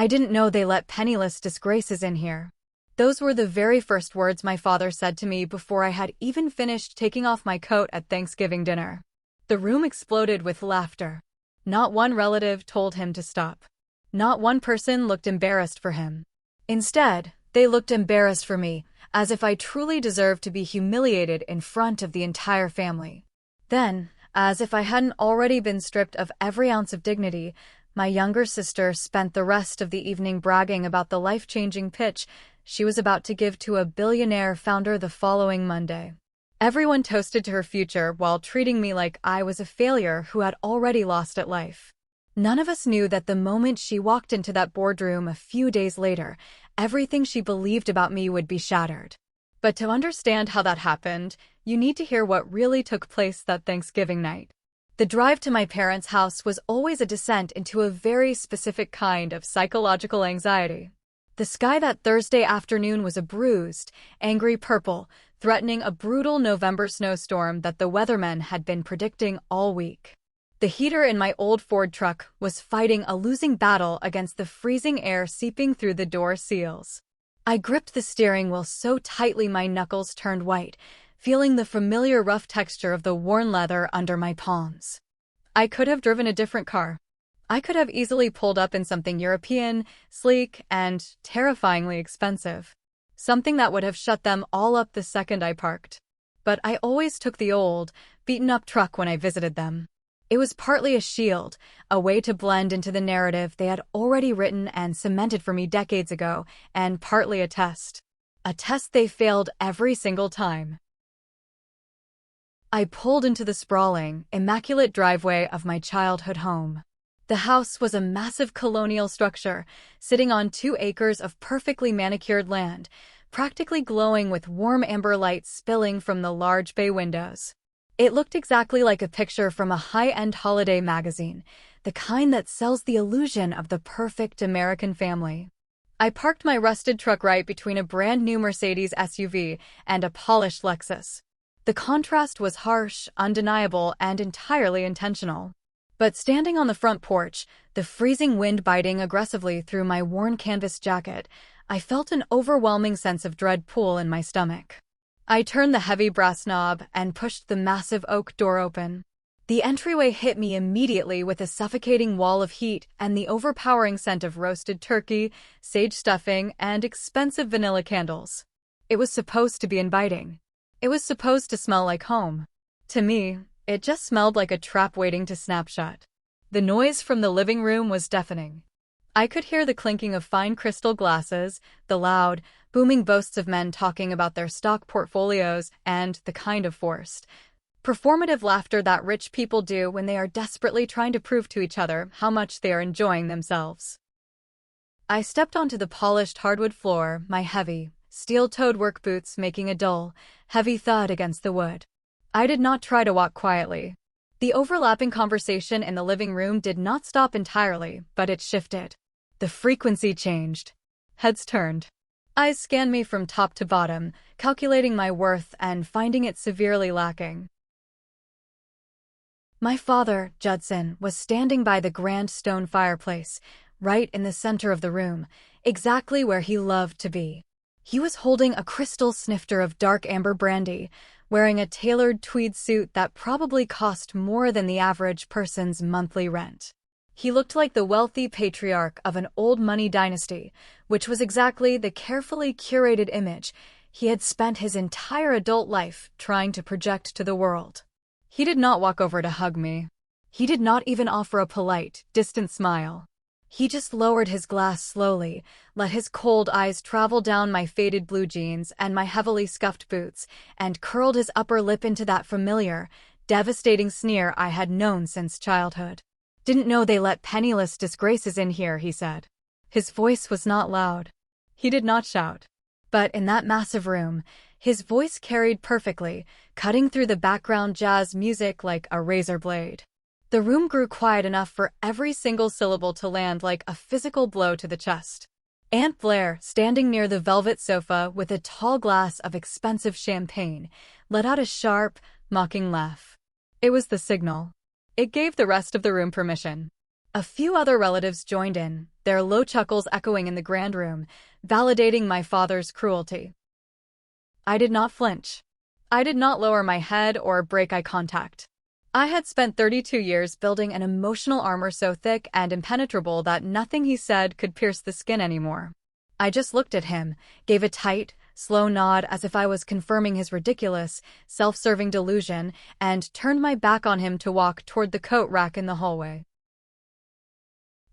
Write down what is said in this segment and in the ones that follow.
I didn't know they let penniless disgraces in here. Those were the very first words my father said to me before I had even finished taking off my coat at Thanksgiving dinner. The room exploded with laughter. Not one relative told him to stop. Not one person looked embarrassed for him. Instead, they looked embarrassed for me, as if I truly deserved to be humiliated in front of the entire family. Then, as if I hadn't already been stripped of every ounce of dignity, my younger sister spent the rest of the evening bragging about the life-changing pitch she was about to give to a billionaire founder the following Monday. Everyone toasted to her future while treating me like I was a failure who had already lost at life. None of us knew that the moment she walked into that boardroom a few days later, everything she believed about me would be shattered. But to understand how that happened, you need to hear what really took place that Thanksgiving night. The drive to my parents' house was always a descent into a very specific kind of psychological anxiety. The sky that Thursday afternoon was a bruised, angry purple, threatening a brutal November snowstorm that the weathermen had been predicting all week. The heater in my old Ford truck was fighting a losing battle against the freezing air seeping through the door seals. I gripped the steering wheel so tightly my knuckles turned white, feeling the familiar rough texture of the worn leather under my palms. I could have driven a different car. I could have easily pulled up in something European, sleek, and terrifyingly expensive. Something that would have shut them all up the second I parked. But I always took the old, beaten-up truck when I visited them. It was partly a shield, a way to blend into the narrative they had already written and cemented for me decades ago, and partly a test. A test they failed every single time. I pulled into the sprawling, immaculate driveway of my childhood home. The house was a massive colonial structure, sitting on 2 acres of perfectly manicured land, practically glowing with warm amber light spilling from the large bay windows. It looked exactly like a picture from a high-end holiday magazine, the kind that sells the illusion of the perfect American family. I parked my rusted truck right between a brand-new Mercedes SUV and a polished Lexus. The contrast was harsh, undeniable, and entirely intentional. But standing on the front porch, the freezing wind biting aggressively through my worn canvas jacket, I felt an overwhelming sense of dread pull in my stomach. I turned the heavy brass knob and pushed the massive oak door open. The entryway hit me immediately with a suffocating wall of heat and the overpowering scent of roasted turkey, sage stuffing, and expensive vanilla candles. It was supposed to be inviting. It was supposed to smell like home. To me, it just smelled like a trap waiting to snap shut. The noise from the living room was deafening. I could hear the clinking of fine crystal glasses, the loud, booming boasts of men talking about their stock portfolios, and the kind of forced, performative laughter that rich people do when they are desperately trying to prove to each other how much they are enjoying themselves. I stepped onto the polished hardwood floor, my heavy, steel-toed work boots making a dull, heavy thud against the wood. I did not try to walk quietly. The overlapping conversation in the living room did not stop entirely, but it shifted. The frequency changed. Heads turned. Eyes scanned me from top to bottom, calculating my worth and finding it severely lacking. My father, Judson, was standing by the grand stone fireplace, right in the center of the room, exactly where he loved to be. He was holding a crystal snifter of dark amber brandy, wearing a tailored tweed suit that probably cost more than the average person's monthly rent. He looked like the wealthy patriarch of an old money dynasty, which was exactly the carefully curated image he had spent his entire adult life trying to project to the world. He did not walk over to hug me. He did not even offer a polite, distant smile. He just lowered his glass slowly, let his cold eyes travel down my faded blue jeans and my heavily scuffed boots, and curled his upper lip into that familiar, devastating sneer I had known since childhood. "Didn't know they let penniless disgraces in here," he said. His voice was not loud. He did not shout. But in that massive room, his voice carried perfectly, cutting through the background jazz music like a razor blade. The room grew quiet enough for every single syllable to land like a physical blow to the chest. Aunt Blair, standing near the velvet sofa with a tall glass of expensive champagne, let out a sharp, mocking laugh. It was the signal. It gave the rest of the room permission. A few other relatives joined in, their low chuckles echoing in the grand room, validating my father's cruelty. I did not flinch. I did not lower my head or break eye contact. I had spent 32 years building an emotional armor so thick and impenetrable that nothing he said could pierce the skin anymore. I just looked at him, gave a tight, slow nod as if I was confirming his ridiculous, self-serving delusion, and turned my back on him to walk toward the coat rack in the hallway.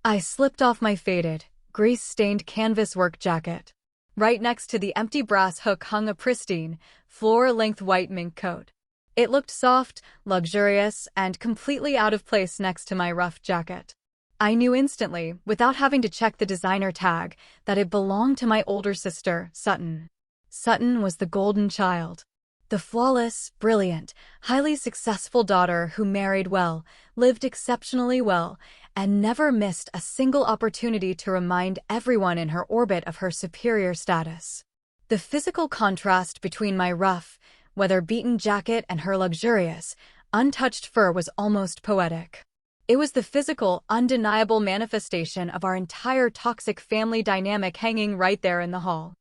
I slipped off my faded, grease-stained canvas work jacket. Right next to the empty brass hook hung a pristine, floor-length white mink coat. It looked soft, luxurious, and completely out of place next to my rough jacket. I knew instantly, without having to check the designer tag, that it belonged to my older sister, Sutton. Sutton was the golden child. The flawless, brilliant, highly successful daughter who married well, lived exceptionally well, and never missed a single opportunity to remind everyone in her orbit of her superior status. The physical contrast between my rough, weather-beaten jacket and her luxurious, untouched fur was almost poetic. It was the physical, undeniable manifestation of our entire toxic family dynamic hanging right there in the hall.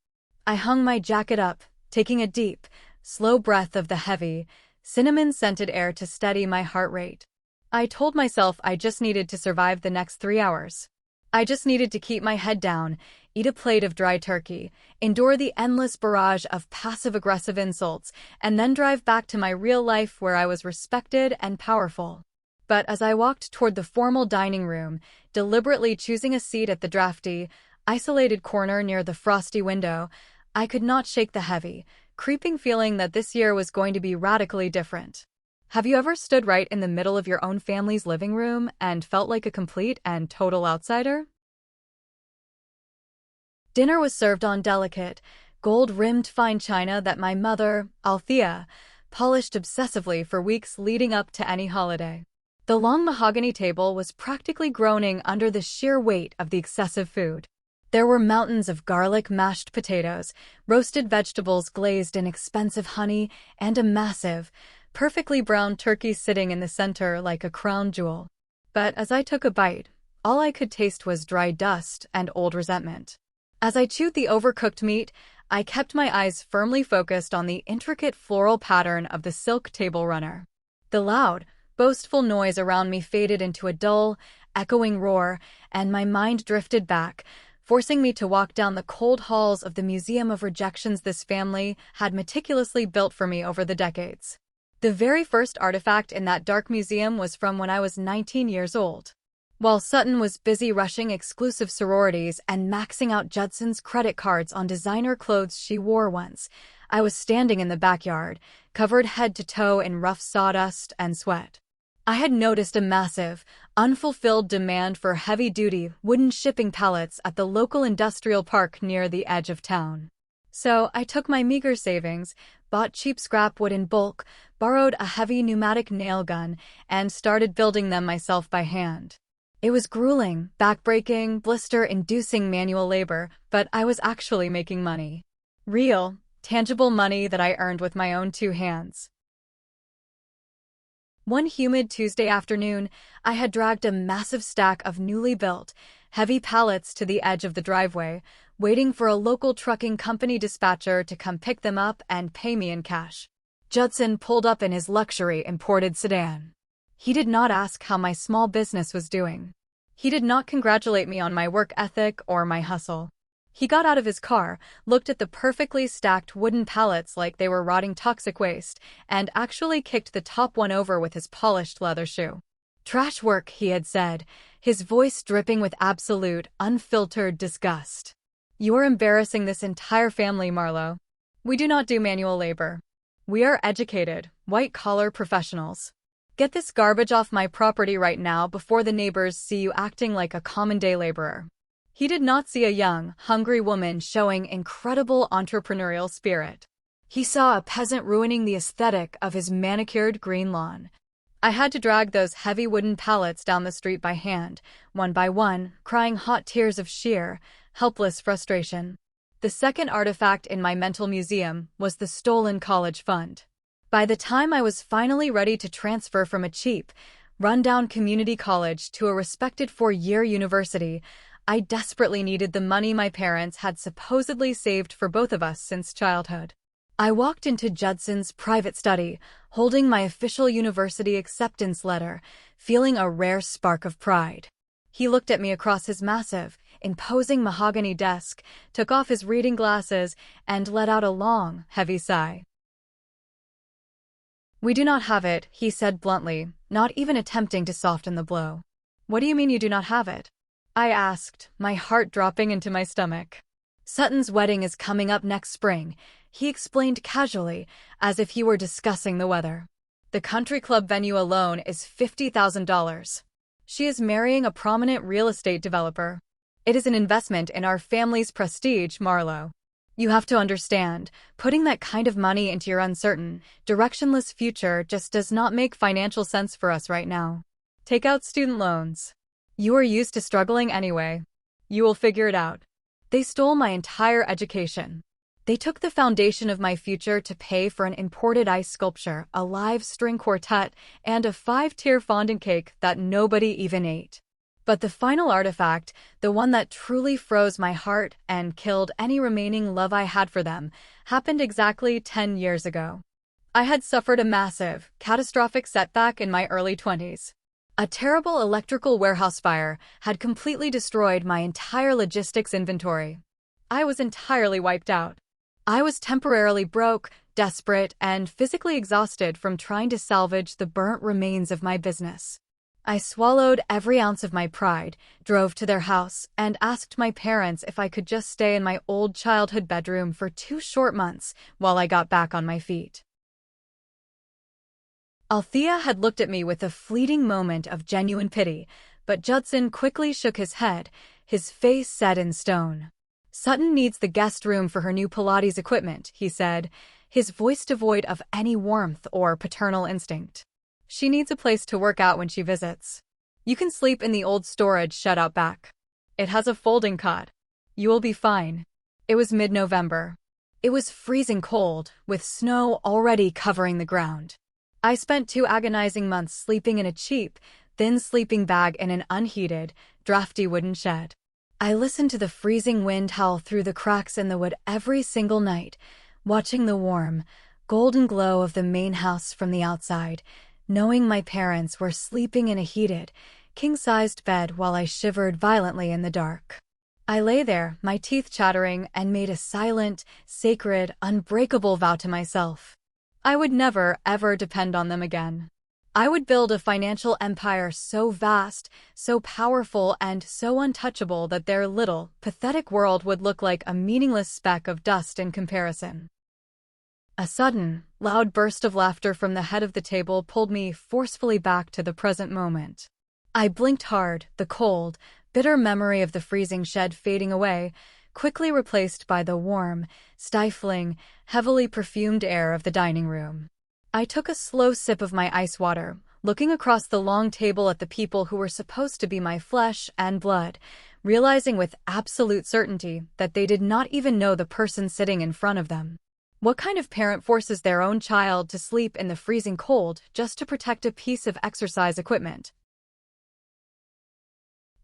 I hung my jacket up, taking a deep, slow breath of the heavy, cinnamon-scented air to steady my heart rate. I told myself I just needed to survive the next 3 hours. I just needed to keep my head down, eat a plate of dry turkey, endure the endless barrage of passive-aggressive insults, and then drive back to my real life where I was respected and powerful. But as I walked toward the formal dining room, deliberately choosing a seat at the drafty, isolated corner near the frosty window, I could not shake the heavy, creeping feeling that this year was going to be radically different. Have you ever stood right in the middle of your own family's living room and felt like a complete and total outsider? Dinner was served on delicate, gold-rimmed fine china that my mother, Althea, polished obsessively for weeks leading up to any holiday. The long mahogany table was practically groaning under the sheer weight of the excessive food. There were mountains of garlic mashed potatoes, roasted vegetables glazed in expensive honey, and a massive, perfectly browned turkey sitting in the center like a crown jewel. But as I took a bite, all I could taste was dry dust and old resentment. As I chewed the overcooked meat, I kept my eyes firmly focused on the intricate floral pattern of the silk table runner. The loud, boastful noise around me faded into a dull, echoing roar, and my mind drifted back, forcing me to walk down the cold halls of the museum of rejections this family had meticulously built for me over the decades. The very first artifact in that dark museum was from when I was 19 years old. While Sutton was busy rushing exclusive sororities and maxing out Judson's credit cards on designer clothes she wore once, I was standing in the backyard, covered head to toe in rough sawdust and sweat. I had noticed a massive, unfulfilled demand for heavy-duty, wooden shipping pallets at the local industrial park near the edge of town. So I took my meager savings, bought cheap scrap wood in bulk, borrowed a heavy pneumatic nail gun, and started building them myself by hand. It was grueling, back-breaking, blister-inducing manual labor, but I was actually making money. Real, tangible money that I earned with my own 2 hands. One humid Tuesday afternoon, I had dragged a massive stack of newly built, heavy pallets to the edge of the driveway, waiting for a local trucking company dispatcher to come pick them up and pay me in cash. Judson pulled up in his luxury imported sedan. He did not ask how my small business was doing. He did not congratulate me on my work ethic or my hustle. He got out of his car, looked at the perfectly stacked wooden pallets like they were rotting toxic waste, and actually kicked the top one over with his polished leather shoe. "Trash work," he had said, his voice dripping with absolute, unfiltered disgust. "You are embarrassing this entire family, Marlowe. We do not do manual labor. We are educated, white-collar professionals. Get this garbage off my property right now before the neighbors see you acting like a common-day laborer." He did not see a young, hungry woman showing incredible entrepreneurial spirit. He saw a peasant ruining the aesthetic of his manicured green lawn. I had to drag those heavy wooden pallets down the street by hand, one by one, crying hot tears of sheer, helpless frustration. The second artifact in my mental museum was the stolen college fund. By the time I was finally ready to transfer from a cheap, rundown community college to a respected four-year university, I desperately needed the money my parents had supposedly saved for both of us since childhood. I walked into Judson's private study, holding my official university acceptance letter, feeling a rare spark of pride. He looked at me across his massive, imposing mahogany desk, took off his reading glasses, and let out a long, heavy sigh. "We do not have it," he said bluntly, not even attempting to soften the blow. "What do you mean you do not have it?" I asked, my heart dropping into my stomach. "Sutton's wedding is coming up next spring," he explained casually, as if he were discussing the weather. "The country club venue alone is $50,000. She is marrying a prominent real estate developer. It is an investment in our family's prestige, Marlowe. You have to understand, putting that kind of money into your uncertain, directionless future just does not make financial sense for us right now. Take out student loans. You are used to struggling anyway. You will figure it out." They stole my entire education. They took the foundation of my future to pay for an imported ice sculpture, a live string quartet, and a 5-tier fondant cake that nobody even ate. But the final artifact, the one that truly froze my heart and killed any remaining love I had for them, happened exactly 10 years ago. I had suffered a massive, catastrophic setback in my early 20s. A terrible electrical warehouse fire had completely destroyed my entire logistics inventory. I was entirely wiped out. I was temporarily broke, desperate, and physically exhausted from trying to salvage the burnt remains of my business. I swallowed every ounce of my pride, drove to their house, and asked my parents if I could just stay in my old childhood bedroom for 2 short months while I got back on my feet. Althea had looked at me with a fleeting moment of genuine pity, but Judson quickly shook his head, his face set in stone. "Sutton needs the guest room for her new Pilates equipment," he said, his voice devoid of any warmth or paternal instinct. "She needs a place to work out when she visits. You can sleep in the old storage shed out back. It has a folding cot. You will be fine." It was mid-November. It was freezing cold, with snow already covering the ground. I spent 2 agonizing months sleeping in a cheap, thin sleeping bag in an unheated, drafty wooden shed. I listened to the freezing wind howl through the cracks in the wood every single night, watching the warm, golden glow of the main house from the outside, knowing my parents were sleeping in a heated, king-sized bed while I shivered violently in the dark. I lay there, my teeth chattering, and made a silent, sacred, unbreakable vow to myself. I would never, ever depend on them again. I would build a financial empire so vast, so powerful, and so untouchable that their little, pathetic world would look like a meaningless speck of dust in comparison. A sudden, loud burst of laughter from the head of the table pulled me forcefully back to the present moment. I blinked hard, the cold, bitter memory of the freezing shed fading away, quickly replaced by the warm, stifling, heavily perfumed air of the dining room. I took a slow sip of my ice water, looking across the long table at the people who were supposed to be my flesh and blood, realizing with absolute certainty that they did not even know the person sitting in front of them. What kind of parent forces their own child to sleep in the freezing cold just to protect a piece of exercise equipment?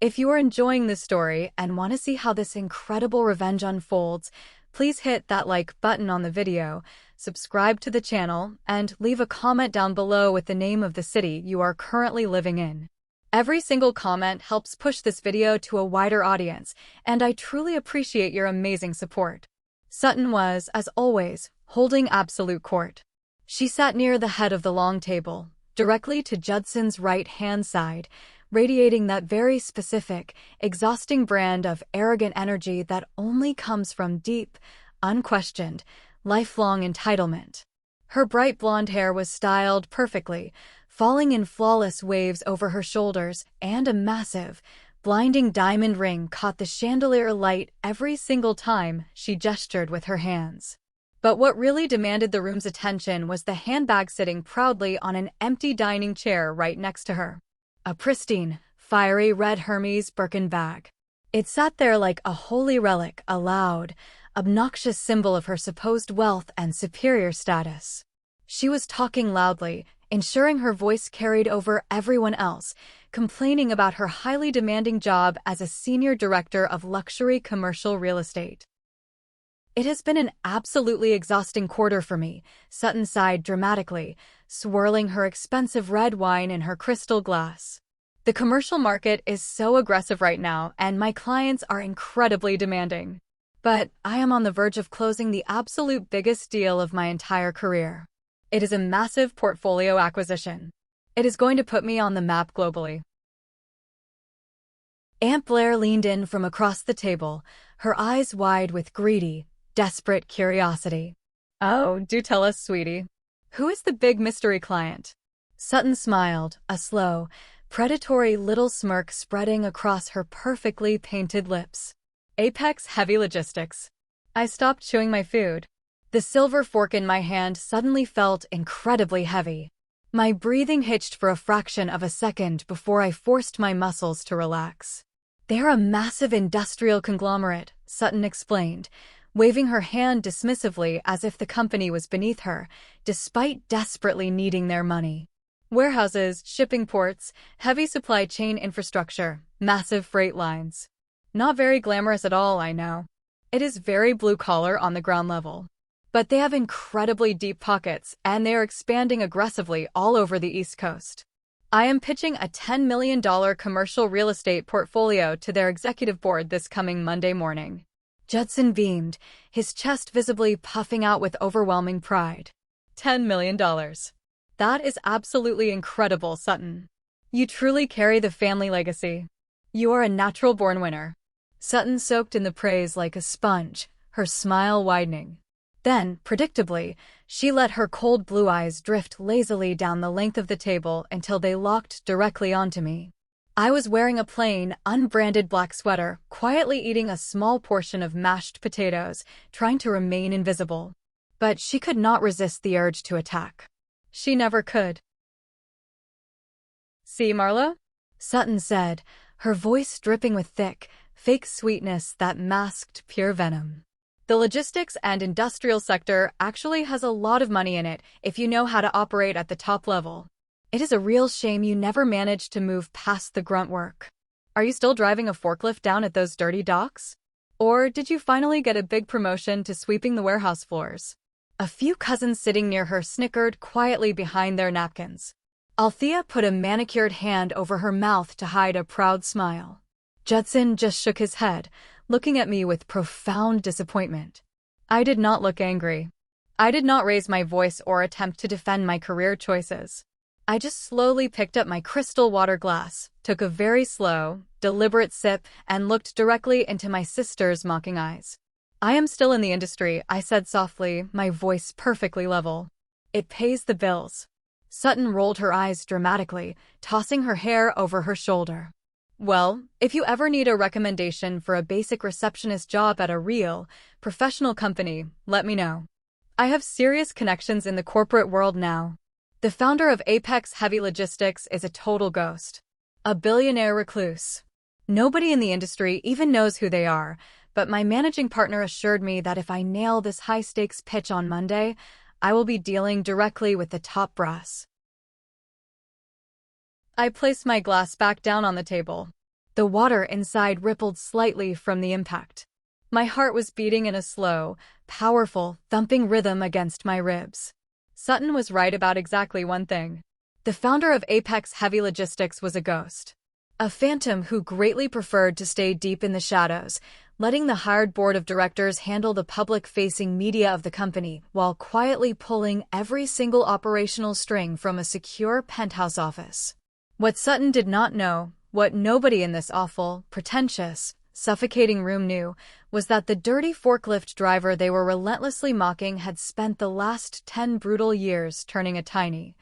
If you are enjoying this story and want to see how this incredible revenge unfolds, please hit that like button on the video, subscribe to the channel, and leave a comment down below with the name of the city you are currently living in. Every single comment helps push this video to a wider audience, and I truly appreciate your amazing support. Sutton was, as always, holding absolute court. She sat near the head of the long table, directly to Judson's right-hand side, radiating that very specific, exhausting brand of arrogant energy that only comes from deep, unquestioned, lifelong entitlement. Her bright blonde hair was styled perfectly, falling in flawless waves over her shoulders, and a massive, blinding diamond ring caught the chandelier light every single time she gestured with her hands. But what really demanded the room's attention was the handbag sitting proudly on an empty dining chair right next to her. A pristine, fiery red Hermes Birkin bag. It sat there like a holy relic, a loud, obnoxious symbol of her supposed wealth and superior status. She was talking loudly, ensuring her voice carried over everyone else, complaining about her highly demanding job as a senior director of luxury commercial real estate. "It has been an absolutely exhausting quarter for me," Sutton sighed dramatically, swirling her expensive red wine in her crystal glass. "The commercial market is so aggressive right now, and my clients are incredibly demanding. But I am on the verge of closing the absolute biggest deal of my entire career. It is a massive portfolio acquisition. It is going to put me on the map globally." Aunt Blair leaned in from across the table, her eyes wide with greedy, desperate curiosity. "Oh, do tell us, sweetie. Who is the big mystery client?" Sutton smiled, a slow, predatory little smirk spreading across her perfectly painted lips. "Apex Heavy Logistics." I stopped chewing my food. The silver fork in my hand suddenly felt incredibly heavy. My breathing hitched for a fraction of a second before I forced my muscles to relax. "They're a massive industrial conglomerate," Sutton explained, waving her hand dismissively as if the company was beneath her, despite desperately needing their money. "Warehouses, shipping ports, heavy supply chain infrastructure, massive freight lines. Not very glamorous at all, I know. It is very blue-collar on the ground level. But they have incredibly deep pockets, and they are expanding aggressively all over the East Coast. I am pitching a $10 million commercial real estate portfolio to their executive board this coming Monday morning." Judson beamed, his chest visibly puffing out with overwhelming pride. $10 million. That is absolutely incredible, Sutton. You truly carry the family legacy. You are a natural-born winner. Sutton soaked in the praise like a sponge, her smile widening. Then, predictably, she let her cold blue eyes drift lazily down the length of the table until they locked directly onto me. I was wearing a plain, unbranded black sweater, quietly eating a small portion of mashed potatoes, trying to remain invisible. But she could not resist the urge to attack. She never could. "See, Marla?" Sutton said, her voice dripping with thick, fake sweetness that masked pure venom. "The logistics and industrial sector actually has a lot of money in it if you know how to operate at the top level. It is a real shame you never managed to move past the grunt work. Are you still driving a forklift down at those dirty docks? Or did you finally get a big promotion to sweeping the warehouse floors?" A few cousins sitting near her snickered quietly behind their napkins. Althea put a manicured hand over her mouth to hide a proud smile. Judson just shook his head, looking at me with profound disappointment. I did not look angry. I did not raise my voice or attempt to defend my career choices. I just slowly picked up my crystal water glass, took a very slow, deliberate sip, and looked directly into my sister's mocking eyes. "I am still in the industry," I said softly, my voice perfectly level. "It pays the bills." Sutton rolled her eyes dramatically, tossing her hair over her shoulder. "Well, if you ever need a recommendation for a basic receptionist job at a real, professional company, let me know. I have serious connections in the corporate world now. The founder of Apex Heavy Logistics is a total ghost. A billionaire recluse. Nobody in the industry even knows who they are, but my managing partner assured me that if I nail this high-stakes pitch on Monday, I will be dealing directly with the top brass." I placed my glass back down on the table. The water inside rippled slightly from the impact. My heart was beating in a slow, powerful, thumping rhythm against my ribs. Sutton was right about exactly one thing. The founder of Apex Heavy Logistics was a ghost. A phantom who greatly preferred to stay deep in the shadows, letting the hired board of directors handle the public-facing media of the company while quietly pulling every single operational string from a secure penthouse office. What Sutton did not know, what nobody in this awful, pretentious, suffocating room knew, was that the dirty forklift driver they were relentlessly mocking had spent the last 10 brutal years turning a tiny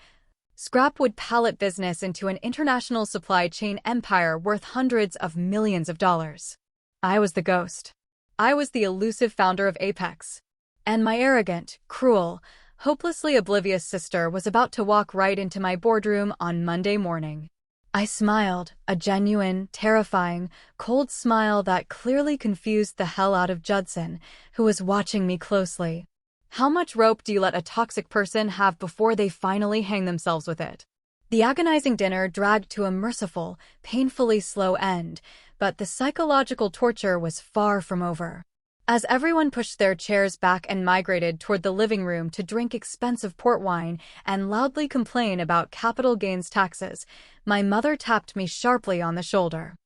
scrapwood pallet business into an international supply chain empire worth hundreds of millions of dollars. I was the ghost. I was the elusive founder of Apex. And my arrogant, cruel, hopelessly oblivious sister was about to walk right into my boardroom on Monday morning. I smiled, a genuine, terrifying, cold smile that clearly confused the hell out of Judson, who was watching me closely. How much rope do you let a toxic person have before they finally hang themselves with it? The agonizing dinner dragged to a merciful, painfully slow end, but the psychological torture was far from over. As everyone pushed their chairs back and migrated toward the living room to drink expensive port wine and loudly complain about capital gains taxes, my mother tapped me sharply on the shoulder.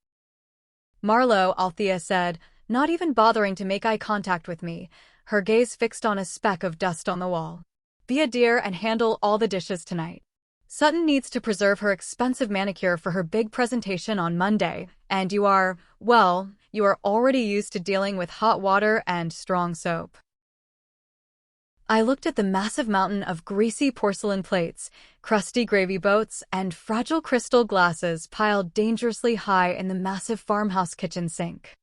"Marlo," Althea said, not even bothering to make eye contact with me, her gaze fixed on a speck of dust on the wall. "Be a dear and handle all the dishes tonight. Sutton needs to preserve her expensive manicure for her big presentation on Monday, and you are already used to dealing with hot water and strong soap." I looked at the massive mountain of greasy porcelain plates, crusty gravy boats, and fragile crystal glasses piled dangerously high in the massive farmhouse kitchen sink.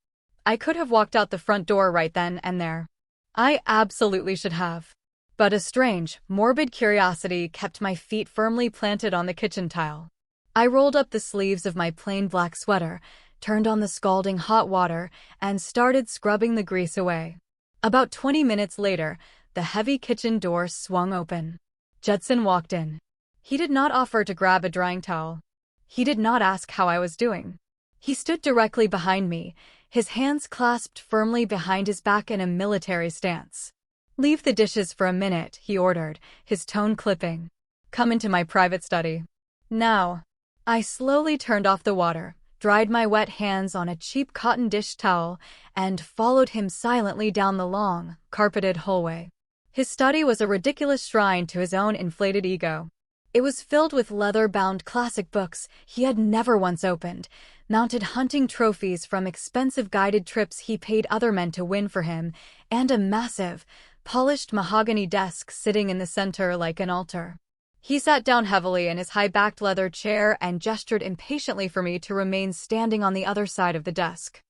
I could have walked out the front door right then and there. I absolutely should have. But a strange, morbid curiosity kept my feet firmly planted on the kitchen tile. I rolled up the sleeves of my plain black sweater, turned on the scalding hot water, and started scrubbing the grease away. About 20 minutes later, the heavy kitchen door swung open. Judson walked in. He did not offer to grab a drying towel. He did not ask how I was doing. He stood directly behind me, his hands clasped firmly behind his back in a military stance. "Leave the dishes for a minute," he ordered, his tone clipping. "Come into my private study. Now." I slowly turned off the water, dried my wet hands on a cheap cotton dish towel, and followed him silently down the long, carpeted hallway. His study was a ridiculous shrine to his own inflated ego. It was filled with leather-bound classic books he had never once opened, mounted hunting trophies from expensive guided trips he paid other men to win for him, and a massive, polished mahogany desk sitting in the center like an altar. He sat down heavily in his high-backed leather chair and gestured impatiently for me to remain standing on the other side of the desk.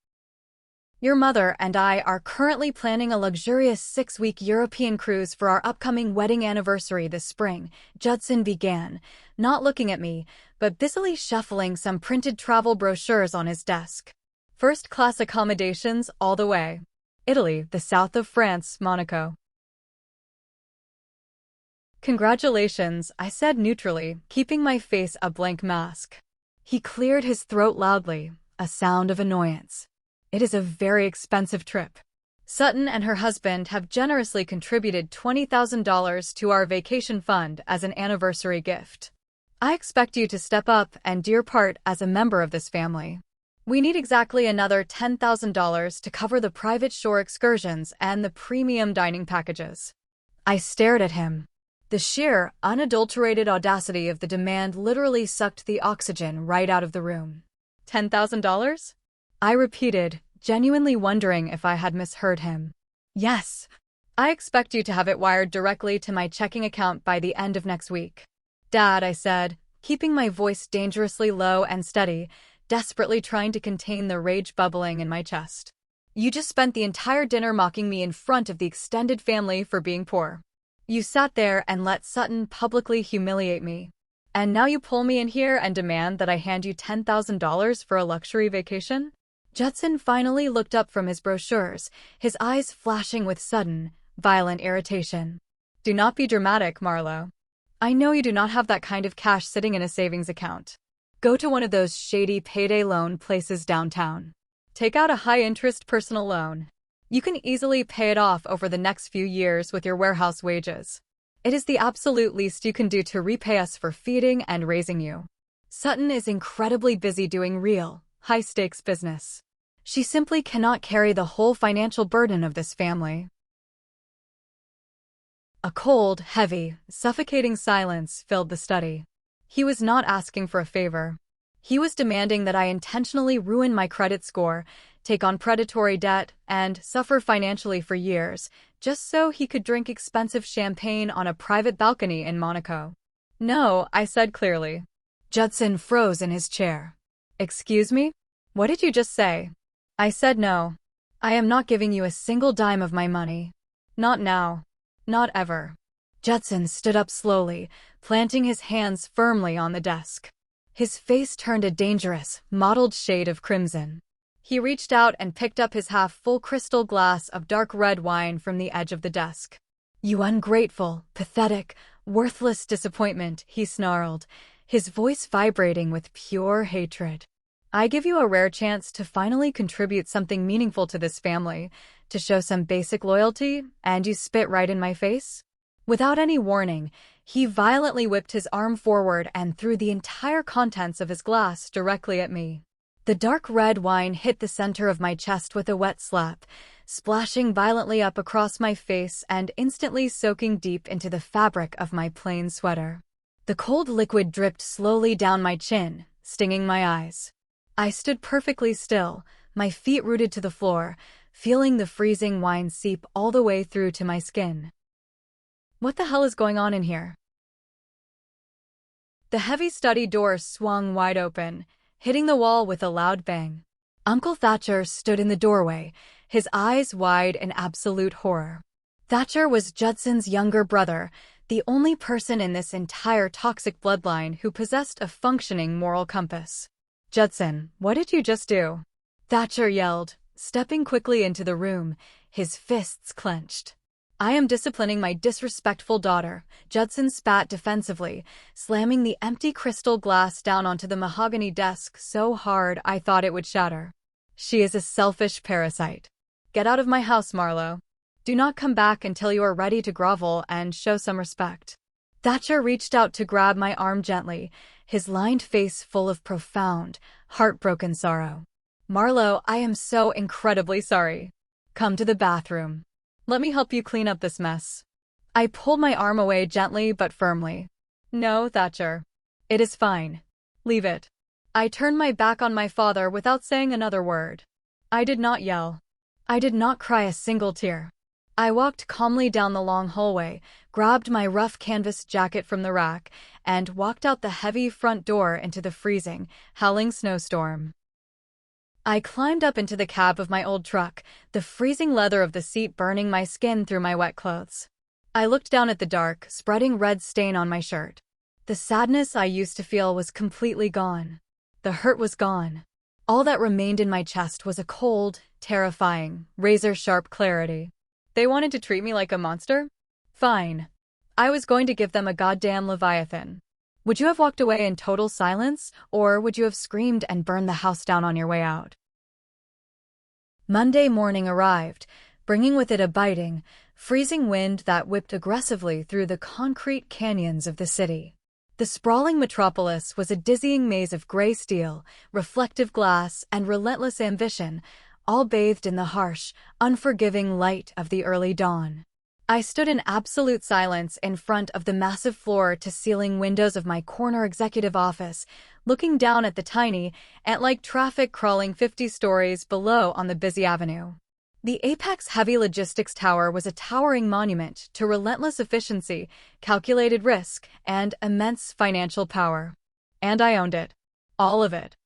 "Your mother and I are currently planning a luxurious 6-week European cruise for our upcoming wedding anniversary this spring," Judson began, not looking at me, but busily shuffling some printed travel brochures on his desk. "First-class accommodations all the way. Italy, the south of France, Monaco." "Congratulations," I said neutrally, keeping my face a blank mask. He cleared his throat loudly, a sound of annoyance. "It is a very expensive trip. Sutton and her husband have generously contributed $20,000 to our vacation fund as an anniversary gift. I expect you to step up and do your part as a member of this family. We need exactly another $10,000 to cover the private shore excursions and the premium dining packages." I stared at him. The sheer, unadulterated audacity of the demand literally sucked the oxygen right out of the room. $10,000? I repeated, genuinely wondering if I had misheard him. "Yes. I expect you to have it wired directly to my checking account by the end of next week." "Dad," I said, keeping my voice dangerously low and steady, desperately trying to contain the rage bubbling in my chest. "You just spent the entire dinner mocking me in front of the extended family for being poor. You sat there and let Sutton publicly humiliate me. And now you pull me in here and demand that I hand you $10,000 for a luxury vacation?" Judson finally looked up from his brochures, his eyes flashing with sudden, violent irritation. "Do not be dramatic, Marlo. I know you do not have that kind of cash sitting in a savings account. Go to one of those shady payday loan places downtown. Take out a high-interest personal loan. You can easily pay it off over the next few years with your warehouse wages. It is the absolute least you can do to repay us for feeding and raising you. Sutton is incredibly busy doing real, high-stakes business. She simply cannot carry the whole financial burden of this family." A cold, heavy, suffocating silence filled the study. He was not asking for a favor. He was demanding that I intentionally ruin my credit score, take on predatory debt, and suffer financially for years, just so he could drink expensive champagne on a private balcony in Monaco. "No," I said clearly. Judson froze in his chair. "Excuse me? What did you just say?" I said no. "I am not giving you a single dime of my money. Not now. Not ever." Judson stood up slowly, planting his hands firmly on the desk. His face turned a dangerous, mottled shade of crimson. He reached out and picked up his half-full crystal glass of dark red wine from the edge of the desk. You ungrateful, pathetic, worthless disappointment, he snarled, his voice vibrating with pure hatred. I give you a rare chance to finally contribute something meaningful to this family, to show some basic loyalty, and you spit right in my face? Without any warning, he violently whipped his arm forward and threw the entire contents of his glass directly at me. The dark red wine hit the center of my chest with a wet slap, splashing violently up across my face and instantly soaking deep into the fabric of my plain sweater. The cold liquid dripped slowly down my chin, stinging my eyes. I stood perfectly still, my feet rooted to the floor, feeling the freezing wine seep all the way through to my skin. What the hell is going on in here? The heavy study door swung wide open, hitting the wall with a loud bang. Uncle Thatcher stood in the doorway, his eyes wide in absolute horror. Thatcher was Judson's younger brother, the only person in this entire toxic bloodline who possessed a functioning moral compass. Judson, what did you just do? Thatcher yelled, stepping quickly into the room, his fists clenched. I am disciplining my disrespectful daughter, Judson spat defensively, slamming the empty crystal glass down onto the mahogany desk so hard I thought it would shatter. She is a selfish parasite. Get out of my house, Marlowe. Do not come back until you are ready to grovel and show some respect. Thatcher reached out to grab my arm gently, his lined face full of profound, heartbroken sorrow. Marlowe, I am so incredibly sorry. Come to the bathroom. Let me help you clean up this mess. I pulled my arm away gently but firmly. No, Thatcher. It is fine. Leave it. I turned my back on my father without saying another word. I did not yell. I did not cry a single tear. I walked calmly down the long hallway, grabbed my rough canvas jacket from the rack, and walked out the heavy front door into the freezing, howling snowstorm. I climbed up into the cab of my old truck, the freezing leather of the seat burning my skin through my wet clothes. I looked down at the dark, spreading red stain on my shirt. The sadness I used to feel was completely gone. The hurt was gone. All that remained in my chest was a cold, terrifying, razor-sharp clarity. They wanted to treat me like a monster? Fine. I was going to give them a goddamn Leviathan. Would you have walked away in total silence, or would you have screamed and burned the house down on your way out? Monday morning arrived, bringing with it a biting, freezing wind that whipped aggressively through the concrete canyons of the city. The sprawling metropolis was a dizzying maze of gray steel, reflective glass, and relentless ambition, all bathed in the harsh, unforgiving light of the early dawn. I stood in absolute silence in front of the massive floor-to-ceiling windows of my corner executive office, looking down at the tiny, ant-like traffic crawling 50 stories below on the busy avenue. The Apex Heavy Logistics Tower was a towering monument to relentless efficiency, calculated risk, and immense financial power. And I owned it. All of it.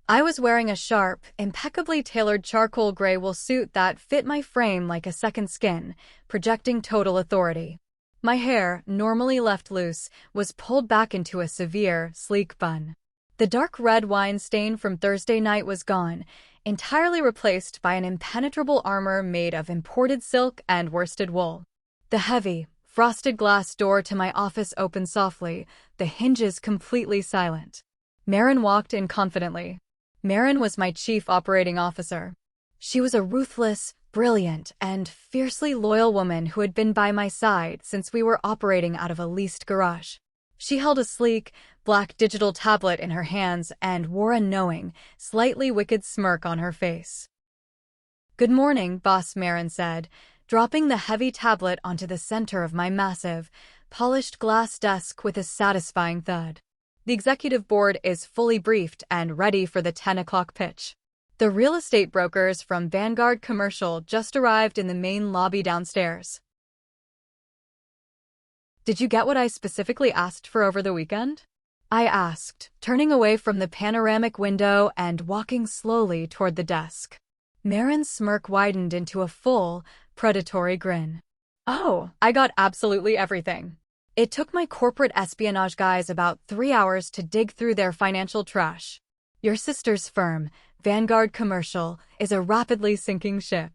I was wearing a sharp, impeccably tailored charcoal gray wool suit that fit my frame like a second skin, projecting total authority. My hair, normally left loose, was pulled back into a severe, sleek bun. The dark red wine stain from Thursday night was gone, entirely replaced by an impenetrable armor made of imported silk and worsted wool. The heavy, frosted glass door to my office opened softly, the hinges completely silent. Marin walked in confidently. Marin was my chief operating officer. She was a ruthless, brilliant, and fiercely loyal woman who had been by my side since we were operating out of a leased garage. She held a sleek, black digital tablet in her hands and wore a knowing, slightly wicked smirk on her face. "Good morning, boss," Marin said, dropping the heavy tablet onto the center of my massive, polished glass desk with a satisfying thud. "The executive board is fully briefed and ready for the 10 o'clock pitch. The real estate brokers from Vanguard Commercial just arrived in the main lobby downstairs." "Did you get what I specifically asked for over the weekend?" I asked, turning away from the panoramic window and walking slowly toward the desk. Marin's smirk widened into a full, predatory grin. "Oh, I got absolutely everything. It took my corporate espionage guys about 3 hours to dig through their financial trash. Your sister's firm, Vanguard Commercial, is a rapidly sinking ship.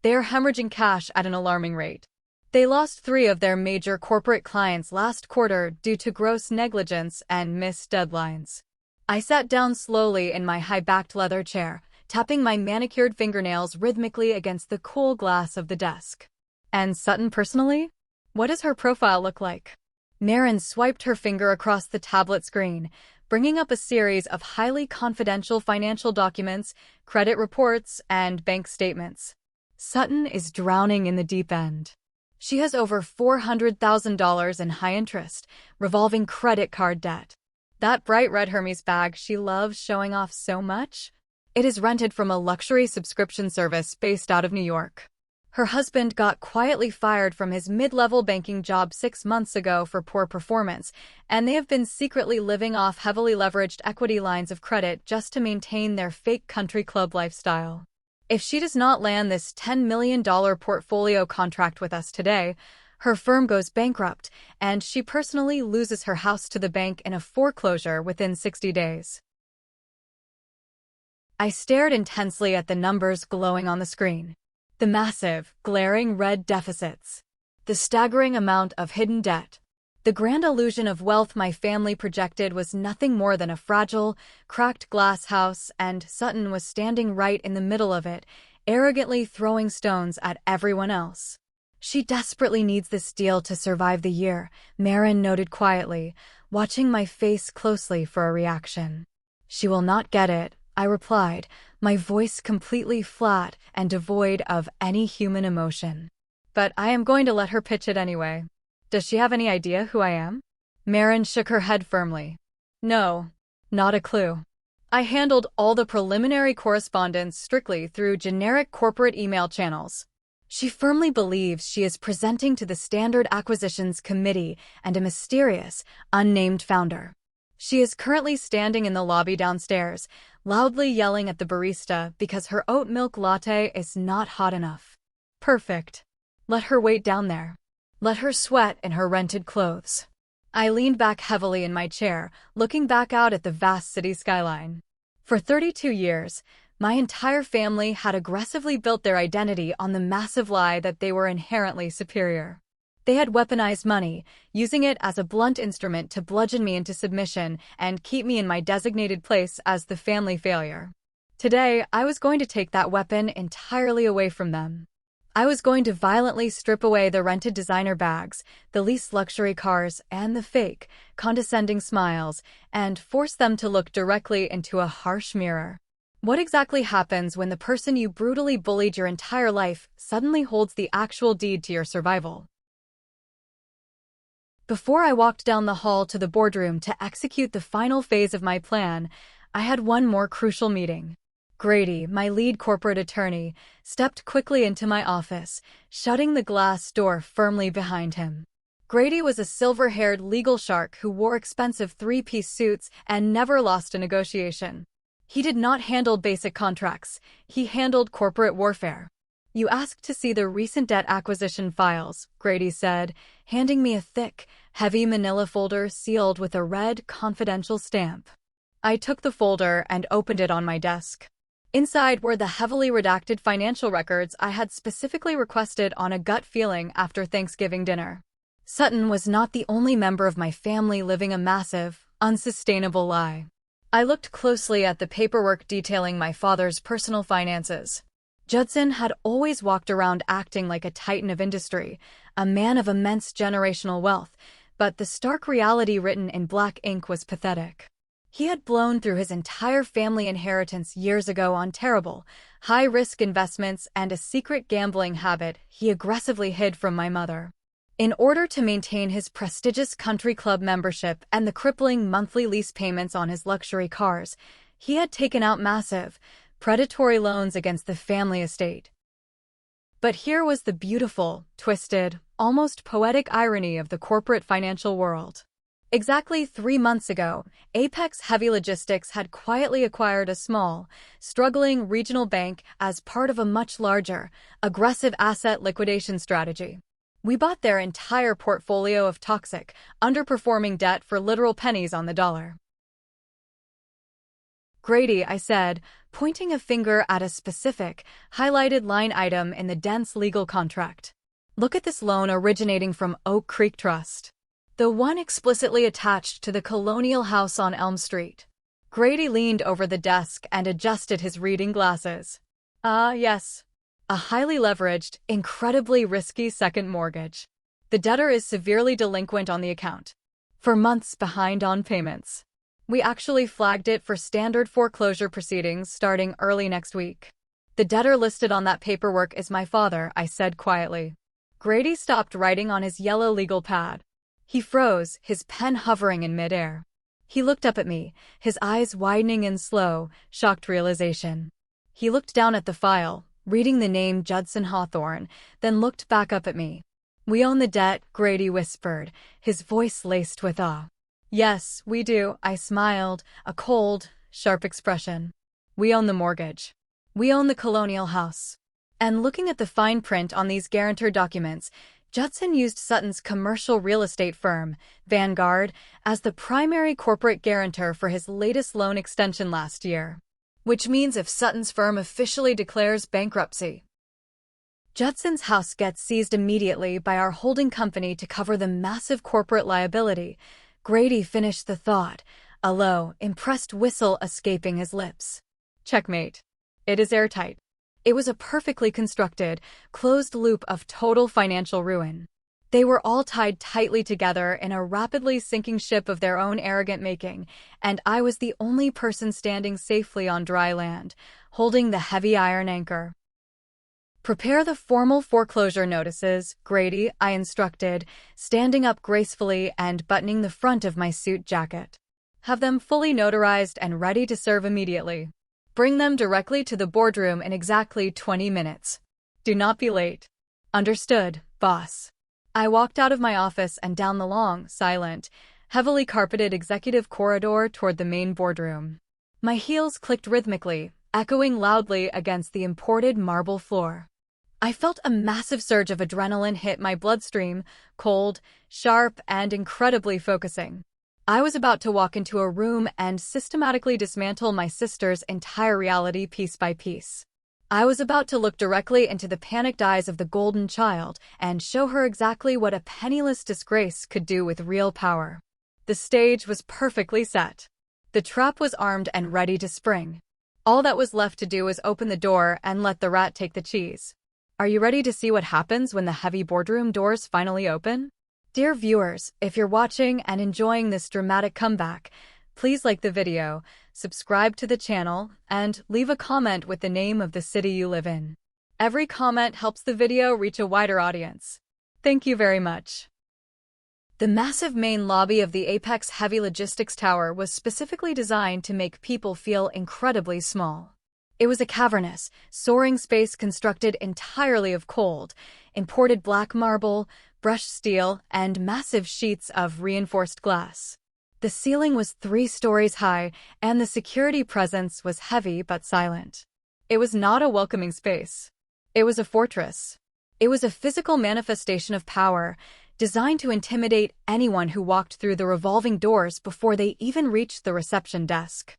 They are hemorrhaging cash at an alarming rate. They lost 3 of their major corporate clients last quarter due to gross negligence and missed deadlines. I sat down slowly in my high-backed leather chair, tapping my manicured fingernails rhythmically against the cool glass of the desk. And Sutton personally? What does her profile look like? Maren swiped her finger across the tablet screen, bringing up a series of highly confidential financial documents, credit reports, and bank statements. Sutton is drowning in the deep end. She has over $400,000 in high-interest, revolving credit card debt. That bright red Hermes bag she loves showing off so much? It is rented from a luxury subscription service based out of New York. Her husband got quietly fired from his mid-level banking job 6 months ago for poor performance, and they have been secretly living off heavily leveraged equity lines of credit just to maintain their fake country club lifestyle. If she does not land this $10 million portfolio contract with us today, her firm goes bankrupt, and she personally loses her house to the bank in a foreclosure within 60 days. I stared intensely at the numbers glowing on the screen. The massive, glaring red deficits. The staggering amount of hidden debt. The grand illusion of wealth my family projected was nothing more than a fragile, cracked glass house, and Sutton was standing right in the middle of it, arrogantly throwing stones at everyone else. She desperately needs this deal to survive the year, Maren noted quietly, watching my face closely for a reaction. She will not get it, I replied, my voice completely flat and devoid of any human emotion. But I am going to let her pitch it anyway. Does she have any idea who I am? Maren shook her head firmly. No, not a clue. I handled all the preliminary correspondence strictly through generic corporate email channels. She firmly believes she is presenting to the Standard Acquisitions Committee and a mysterious, unnamed founder. She is currently standing in the lobby downstairs, loudly yelling at the barista because her oat milk latte is not hot enough. Perfect. Let her wait down there. Let her sweat in her rented clothes. I leaned back heavily in my chair, looking back out at the vast city skyline. For 32 years, my entire family had aggressively built their identity on the massive lie that they were inherently superior. They had weaponized money, using it as a blunt instrument to bludgeon me into submission and keep me in my designated place as the family failure. Today, I was going to take that weapon entirely away from them. I was going to violently strip away the rented designer bags, the leased luxury cars, and the fake, condescending smiles, and force them to look directly into a harsh mirror. What exactly happens when the person you brutally bullied your entire life suddenly holds the actual deed to your survival? Before I walked down the hall to the boardroom to execute the final phase of my plan, I had one more crucial meeting. Grady, my lead corporate attorney, stepped quickly into my office, shutting the glass door firmly behind him. Grady was a silver-haired legal shark who wore expensive three-piece suits and never lost a negotiation. He did not handle basic contracts, he handled corporate warfare. You asked to see the recent debt acquisition files, Grady said, handing me a thick, heavy manila folder sealed with a red, confidential stamp. I took the folder and opened it on my desk. Inside were the heavily redacted financial records I had specifically requested on a gut feeling after Thanksgiving dinner. Sutton was not the only member of my family living a massive, unsustainable lie. I looked closely at the paperwork detailing my father's personal finances. Judson had always walked around acting like a titan of industry, a man of immense generational wealth, but the stark reality written in black ink was pathetic. He had blown through his entire family inheritance years ago on terrible, high-risk investments and a secret gambling habit he aggressively hid from my mother. In order to maintain his prestigious country club membership and the crippling monthly lease payments on his luxury cars, he had taken out massive, predatory loans against the family estate. But here was the beautiful, twisted, almost poetic irony of the corporate financial world. Exactly 3 months ago, Apex Heavy Logistics had quietly acquired a small, struggling regional bank as part of a much larger, aggressive asset liquidation strategy. We bought their entire portfolio of toxic, underperforming debt for literal pennies on the dollar. Grady, I said, pointing a finger at a specific, highlighted line item in the dense legal contract. Look at this loan originating from Oak Creek Trust. The one explicitly attached to the colonial house on Elm Street. Grady leaned over the desk and adjusted his reading glasses. Yes. A highly leveraged, incredibly risky second mortgage. The debtor is severely delinquent on the account. For months behind on payments. We actually flagged it for standard foreclosure proceedings starting early next week. The debtor listed on that paperwork is my father, I said quietly. Grady stopped writing on his yellow legal pad. He froze, his pen hovering in midair. He looked up at me, his eyes widening in slow, shocked realization. He looked down at the file, reading the name Judson Hawthorne, then looked back up at me. We own the debt, Grady whispered, his voice laced with awe. Yes, we do, I smiled, a cold, sharp expression. We own the mortgage. We own the colonial house. And looking at the fine print on these guarantor documents, Judson used Sutton's commercial real estate firm, Vanguard, as the primary corporate guarantor for his latest loan extension last year. Which means if Sutton's firm officially declares bankruptcy, Judson's house gets seized immediately by our holding company to cover the massive corporate liability. Grady finished the thought, a low, impressed whistle escaping his lips. Checkmate. It is airtight. It was a perfectly constructed, closed loop of total financial ruin. They were all tied tightly together in a rapidly sinking ship of their own arrogant making, and I was the only person standing safely on dry land, holding the heavy iron anchor. Prepare the formal foreclosure notices, Grady, I instructed, standing up gracefully and buttoning the front of my suit jacket. Have them fully notarized and ready to serve immediately. Bring them directly to the boardroom in exactly 20 minutes. Do not be late. Understood, boss. I walked out of my office and down the long, silent, heavily carpeted executive corridor toward the main boardroom. My heels clicked rhythmically, echoing loudly against the imported marble floor. I felt a massive surge of adrenaline hit my bloodstream, cold, sharp, and incredibly focusing. I was about to walk into a room and systematically dismantle my sister's entire reality piece by piece. I was about to look directly into the panicked eyes of the golden child and show her exactly what a penniless disgrace could do with real power. The stage was perfectly set. The trap was armed and ready to spring. All that was left to do was open the door and let the rat take the cheese. Are you ready to see what happens when the heavy boardroom doors finally open? Dear viewers, if you're watching and enjoying this dramatic comeback, please like the video, subscribe to the channel, and leave a comment with the name of the city you live in. Every comment helps the video reach a wider audience. Thank you very much. The massive main lobby of the Apex Heavy Logistics Tower was specifically designed to make people feel incredibly small. It was a cavernous, soaring space constructed entirely of cold, imported black marble, brushed steel, and massive sheets of reinforced glass. The ceiling was 3 stories high, and the security presence was heavy but silent. It was not a welcoming space. It was a fortress. It was a physical manifestation of power, designed to intimidate anyone who walked through the revolving doors before they even reached the reception desk.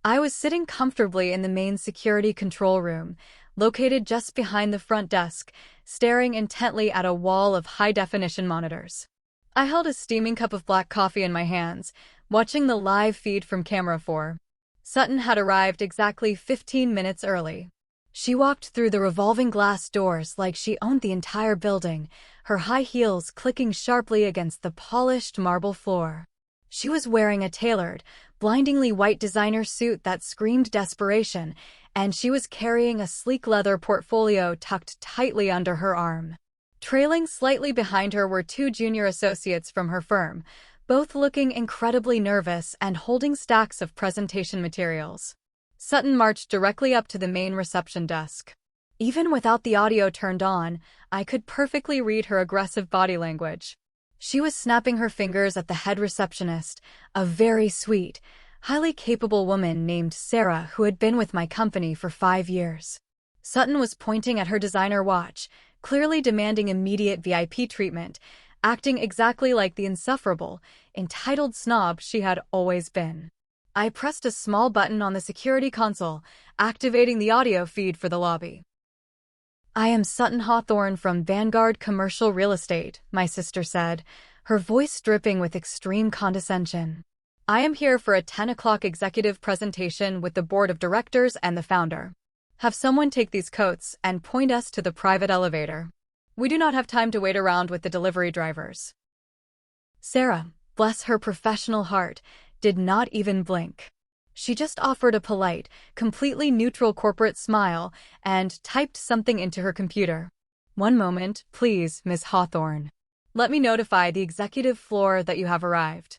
I was sitting comfortably in the main security control room, located just behind the front desk, staring intently at a wall of high-definition monitors. I held a steaming cup of black coffee in my hands, watching the live feed from Camera 4. Sutton had arrived exactly 15 minutes early. She walked through the revolving glass doors like she owned the entire building, her high heels clicking sharply against the polished marble floor. She was wearing a tailored, blindingly white designer suit that screamed desperation, and she was carrying a sleek leather portfolio tucked tightly under her arm. Trailing slightly behind her were 2 junior associates from her firm, both looking incredibly nervous and holding stacks of presentation materials. Sutton marched directly up to the main reception desk. Even without the audio turned on, I could perfectly read her aggressive body language. She was snapping her fingers at the head receptionist, a very sweet, highly capable woman named Sarah who had been with my company for 5 years. Sutton was pointing at her designer watch, clearly demanding immediate VIP treatment, acting exactly like the insufferable, entitled snob she had always been. I pressed a small button on the security console, activating the audio feed for the lobby. "I am Sutton Hawthorne from Vanguard Commercial Real Estate," my sister said, her voice dripping with extreme condescension. "I am here for a 10 o'clock executive presentation with the board of directors and the founder. Have someone take these coats and point us to the private elevator. We do not have time to wait around with the delivery drivers." Sarah, bless her professional heart, did not even blink. She just offered a polite, completely neutral corporate smile and typed something into her computer. "One moment, please, Ms. Hawthorne. Let me notify the executive floor that you have arrived."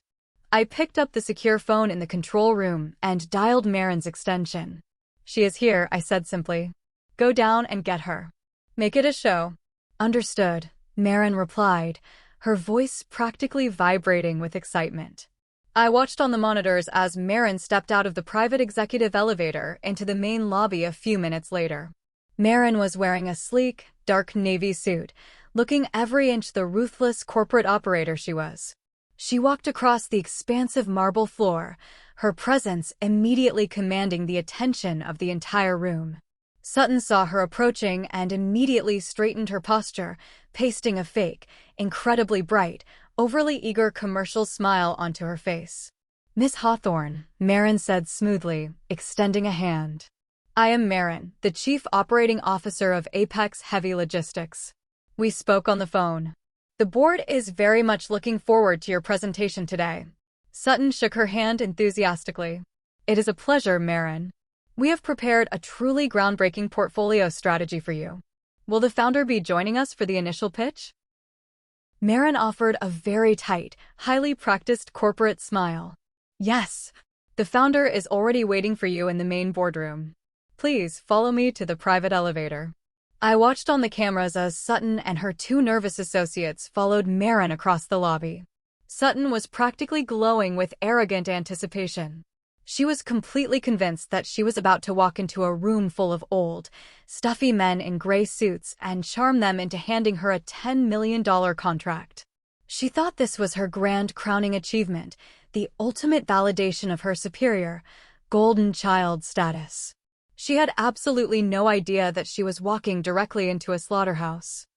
I picked up the secure phone in the control room and dialed Marin's extension. "She is here," I said simply. "Go down and get her. Make it a show." "Understood," Marin replied, her voice practically vibrating with excitement. I watched on the monitors as Marin stepped out of the private executive elevator into the main lobby a few minutes later. Marin was wearing a sleek, dark navy suit, looking every inch the ruthless corporate operator she was. She walked across the expansive marble floor, her presence immediately commanding the attention of the entire room. Sutton saw her approaching and immediately straightened her posture, pasting a fake, incredibly bright, overly eager commercial smile onto her face. "Miss Hawthorne," Marin said smoothly, extending a hand. "I am Marin, the Chief Operating Officer of Apex Heavy Logistics. We spoke on the phone. The board is very much looking forward to your presentation today." Sutton shook her hand enthusiastically. "It is a pleasure, Marin. We have prepared a truly groundbreaking portfolio strategy for you. Will the founder be joining us for the initial pitch?" Marin offered a very tight, highly practiced corporate smile. "Yes. The founder is already waiting for you in the main boardroom. Please follow me to the private elevator." I watched on the cameras as Sutton and her two nervous associates followed Marin across the lobby. Sutton was practically glowing with arrogant anticipation. She was completely convinced that she was about to walk into a room full of old, stuffy men in gray suits and charm them into handing her a $10 million contract. She thought this was her grand crowning achievement, the ultimate validation of her superior, golden child status. She had absolutely no idea that she was walking directly into a slaughterhouse.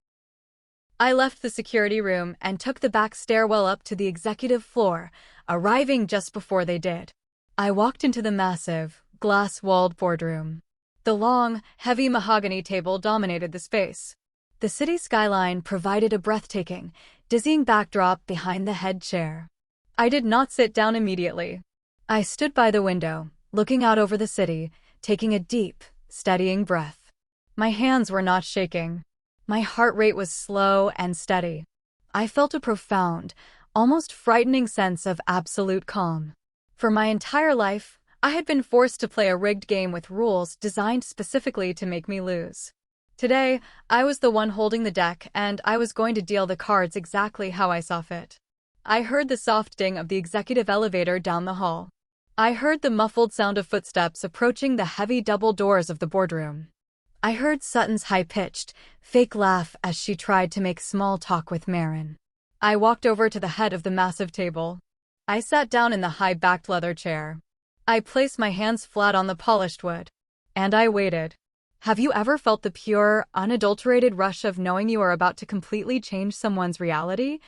I left the security room and took the back stairwell up to the executive floor, arriving just before they did. I walked into the massive, glass-walled boardroom. The long, heavy mahogany table dominated the space. The city skyline provided a breathtaking, dizzying backdrop behind the head chair. I did not sit down immediately. I stood by the window, looking out over the city, taking a deep, steadying breath. My hands were not shaking. My heart rate was slow and steady. I felt a profound, almost frightening sense of absolute calm. For my entire life, I had been forced to play a rigged game with rules designed specifically to make me lose. Today, I was the one holding the deck, and I was going to deal the cards exactly how I saw fit. I heard the soft ding of the executive elevator down the hall. I heard the muffled sound of footsteps approaching the heavy double doors of the boardroom. I heard Sutton's high-pitched, fake laugh as she tried to make small talk with Marin. I walked over to the head of the massive table. I sat down in the high-backed leather chair. I placed my hands flat on the polished wood. And I waited. Have you ever felt the pure, unadulterated rush of knowing you are about to completely change someone's reality?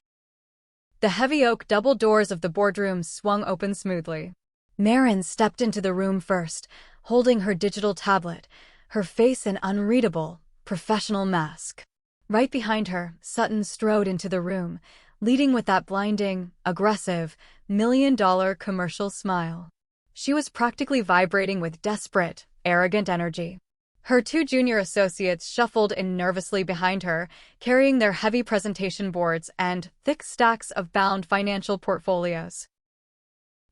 The heavy oak double doors of the boardroom swung open smoothly. Marin stepped into the room first, holding her digital tablet, her face an unreadable, professional mask. Right behind her, Sutton strode into the room, leading with that blinding, aggressive, million-dollar commercial smile. She was practically vibrating with desperate, arrogant energy. Her two junior associates shuffled in nervously behind her, carrying their heavy presentation boards and thick stacks of bound financial portfolios.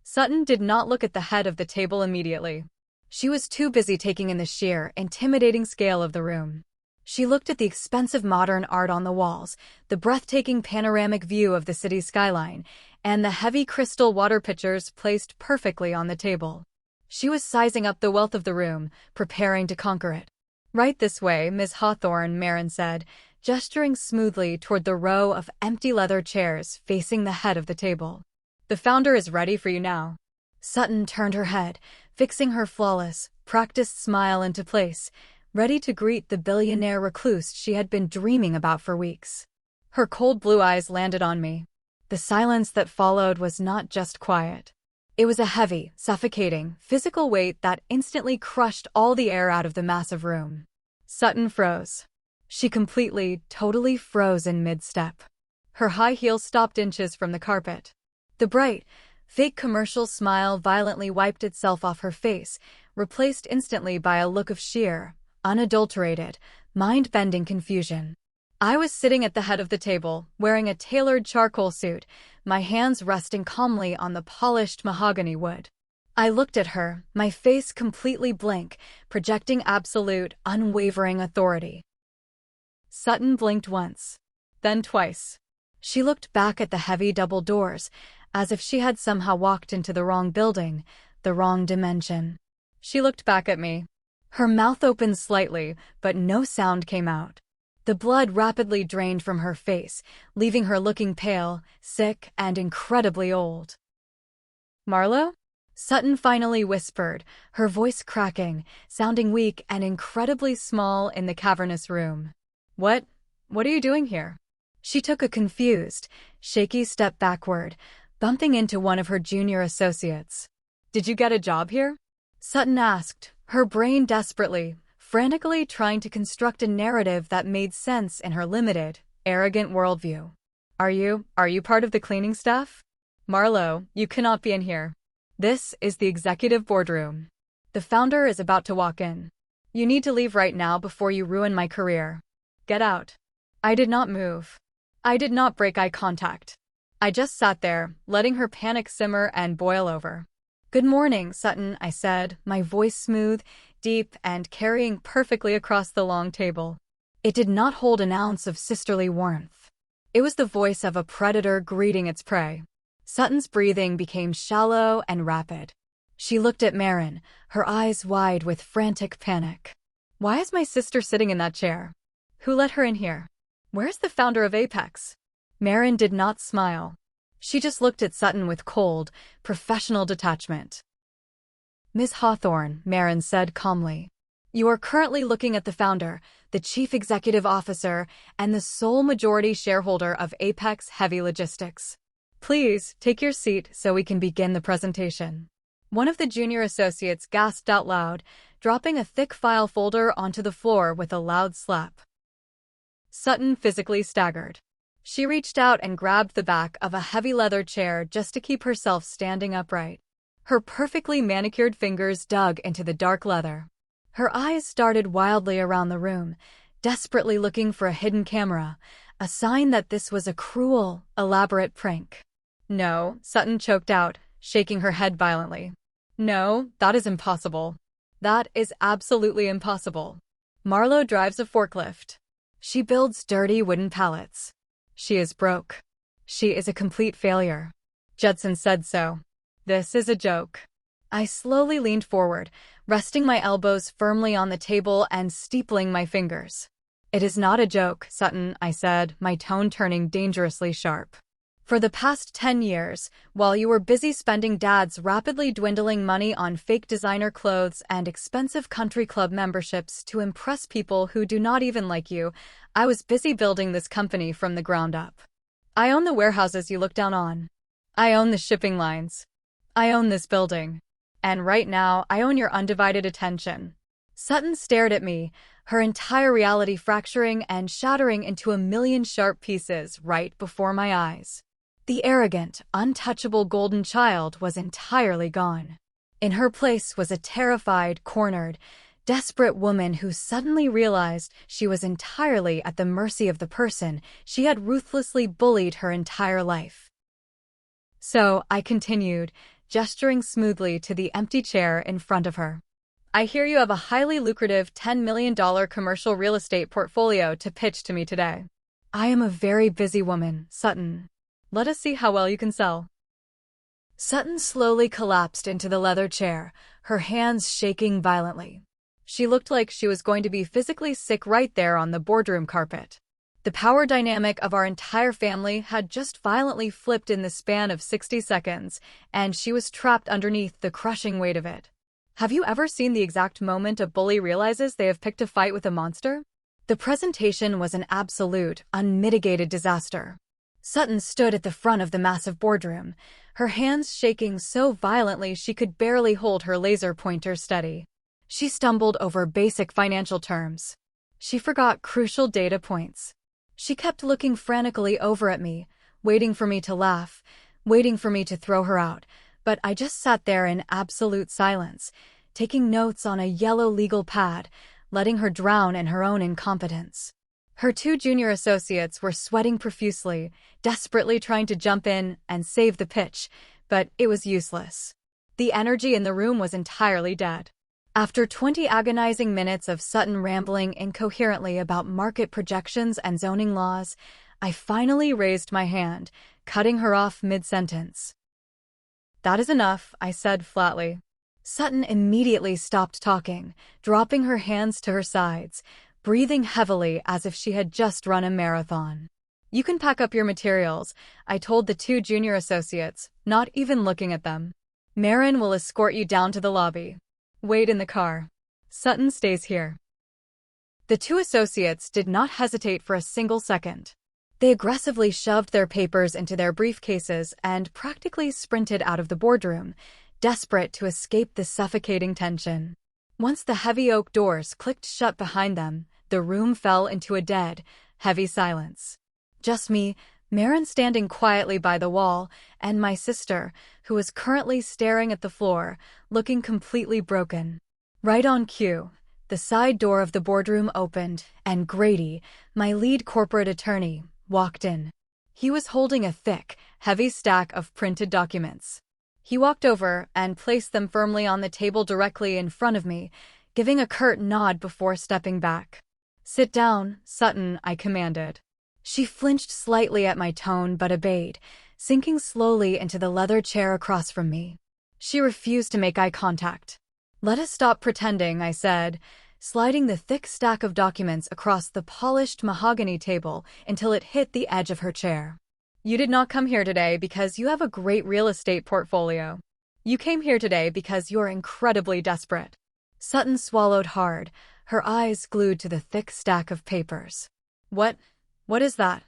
Sutton did not look at the head of the table immediately. She was too busy taking in the sheer, intimidating scale of the room. She looked at the expensive modern art on the walls, the breathtaking panoramic view of the city skyline, and the heavy crystal water pitchers placed perfectly on the table. She was sizing up the wealth of the room, preparing to conquer it. "Right this way, Ms. Hawthorne," Marin said, gesturing smoothly toward the row of empty leather chairs facing the head of the table. "The founder is ready for you now." Sutton turned her head, fixing her flawless, practiced smile into place, ready to greet the billionaire recluse she had been dreaming about for weeks. Her cold blue eyes landed on me. The silence that followed was not just quiet. It was a heavy, suffocating, physical weight that instantly crushed all the air out of the massive room. Sutton froze. She completely, totally froze in mid-step. Her high heels stopped inches from the carpet. The bright, fake commercial smile violently wiped itself off her face, replaced instantly by a look of sheer, unadulterated, mind-bending confusion. I was sitting at the head of the table, wearing a tailored charcoal suit, my hands resting calmly on the polished mahogany wood. I looked at her, my face completely blank, projecting absolute, unwavering authority. Sutton blinked once, then twice. She looked back at the heavy double doors, as if she had somehow walked into the wrong building, the wrong dimension. She looked back at me. Her mouth opened slightly, but no sound came out. The blood rapidly drained from her face, leaving her looking pale, sick, and incredibly old. "Marlo?" Sutton finally whispered, her voice cracking, sounding weak and incredibly small in the cavernous room. What are you doing here?" She took a confused, shaky step backward, bumping into one of her junior associates. "Did you get a job here?" Sutton asked, her brain frantically trying to construct a narrative that made sense in her limited, arrogant worldview. Are you part of the cleaning staff?" "Marlo, you cannot be in here. This is the executive boardroom. The founder is about to walk in. You need to leave right now before you ruin my career. Get out." I did not move. I did not break eye contact. I just sat there, letting her panic simmer and boil over. "Good morning, Sutton," I said, my voice smooth, deep, and carrying perfectly across the long table. It did not hold an ounce of sisterly warmth. It was the voice of a predator greeting its prey. Sutton's breathing became shallow and rapid. She looked at Marin, her eyes wide with frantic panic. "Why is my sister sitting in that chair? Who let her in here? Where's the founder of Apex?" Marin did not smile. She just looked at Sutton with cold, professional detachment. "Ms. Hawthorne," Marin said calmly, "you are currently looking at the founder, the chief executive officer, and the sole majority shareholder of Apex Heavy Logistics. Please, take your seat so we can begin the presentation." One of the junior associates gasped out loud, dropping a thick file folder onto the floor with a loud slap. Sutton physically staggered. She reached out and grabbed the back of a heavy leather chair just to keep herself standing upright. Her perfectly manicured fingers dug into the dark leather. Her eyes darted wildly around the room, desperately looking for a hidden camera, a sign that this was a cruel, elaborate prank. "No," Sutton choked out, shaking her head violently. "No, that is impossible. That is absolutely impossible. Marlo drives a forklift. She builds dirty wooden pallets. She is broke. She is a complete failure. Judson said so. This is a joke." I slowly leaned forward, resting my elbows firmly on the table and steepling my fingers. "It is not a joke, Sutton," I said, my tone turning dangerously sharp. "For the past 10 years, while you were busy spending Dad's rapidly dwindling money on fake designer clothes and expensive country club memberships to impress people who do not even like you, I was busy building this company from the ground up. I own the warehouses you look down on. I own the shipping lines. I own this building. And right now, I own your undivided attention." Sutton stared at me, her entire reality fracturing and shattering into a million sharp pieces right before my eyes. The arrogant, untouchable golden child was entirely gone. In her place was a terrified, cornered, desperate woman who suddenly realized she was entirely at the mercy of the person she had ruthlessly bullied her entire life. "So," I continued, gesturing smoothly to the empty chair in front of her, "I hear you have a highly lucrative $10 million commercial real estate portfolio to pitch to me today." "I am a very busy woman, Sutton. Let us see how well you can sell." Sutton slowly collapsed into the leather chair, her hands shaking violently. She looked like she was going to be physically sick right there on the boardroom carpet. The power dynamic of our entire family had just violently flipped in the span of 60 seconds, and she was trapped underneath the crushing weight of it. Have you ever seen the exact moment a bully realizes they have picked a fight with a monster? The presentation was an absolute, unmitigated disaster. Sutton stood at the front of the massive boardroom, her hands shaking so violently she could barely hold her laser pointer steady. She stumbled over basic financial terms. She forgot crucial data points. She kept looking frantically over at me, waiting for me to laugh, waiting for me to throw her out, but I just sat there in absolute silence, taking notes on a yellow legal pad, letting her drown in her own incompetence. Her two junior associates were sweating profusely, desperately trying to jump in and save the pitch, but it was useless. The energy in the room was entirely dead. After 20 agonizing minutes of Sutton rambling incoherently about market projections and zoning laws, I finally raised my hand, cutting her off mid-sentence. "That is enough," I said flatly. Sutton immediately stopped talking, dropping her hands to her sides, breathing heavily as if she had just run a marathon. "You can pack up your materials," I told the two junior associates, not even looking at them. "Marin will escort you down to the lobby. Wait in the car. Sutton stays here." The two associates did not hesitate for a single second. They aggressively shoved their papers into their briefcases and practically sprinted out of the boardroom, desperate to escape the suffocating tension. Once the heavy oak doors clicked shut behind them, the room fell into a dead, heavy silence. Just me, Marin standing quietly by the wall, and my sister, who was currently staring at the floor, looking completely broken. Right on cue, the side door of the boardroom opened, and Grady, my lead corporate attorney, walked in. He was holding a thick, heavy stack of printed documents. He walked over and placed them firmly on the table directly in front of me, giving a curt nod before stepping back. "Sit down, Sutton," I commanded. She flinched slightly at my tone but obeyed, sinking slowly into the leather chair across from me. She refused to make eye contact. "Let us stop pretending," I said, sliding the thick stack of documents across the polished mahogany table until it hit the edge of her chair. "You did not come here today because you have a great real estate portfolio. You came here today because you're incredibly desperate." Sutton swallowed hard, her eyes glued to the thick stack of papers. What is that?"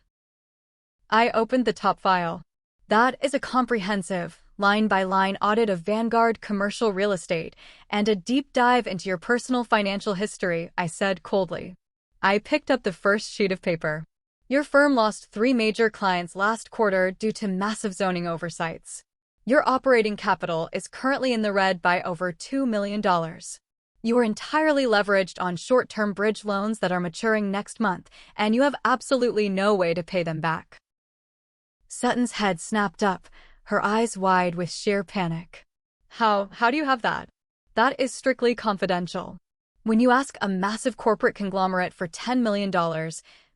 I opened the top file. "That is a comprehensive, line-by-line audit of Vanguard commercial real estate and a deep dive into your personal financial history," I said coldly. I picked up the first sheet of paper. "Your firm lost 3 major clients last quarter due to massive zoning oversights. Your operating capital is currently in the red by over $2 million. You are entirely leveraged on short-term bridge loans that are maturing next month, and you have absolutely no way to pay them back." Sutton's head snapped up, her eyes wide with sheer panic. How do you have that? That is strictly confidential. When you ask a massive corporate conglomerate for $10 million,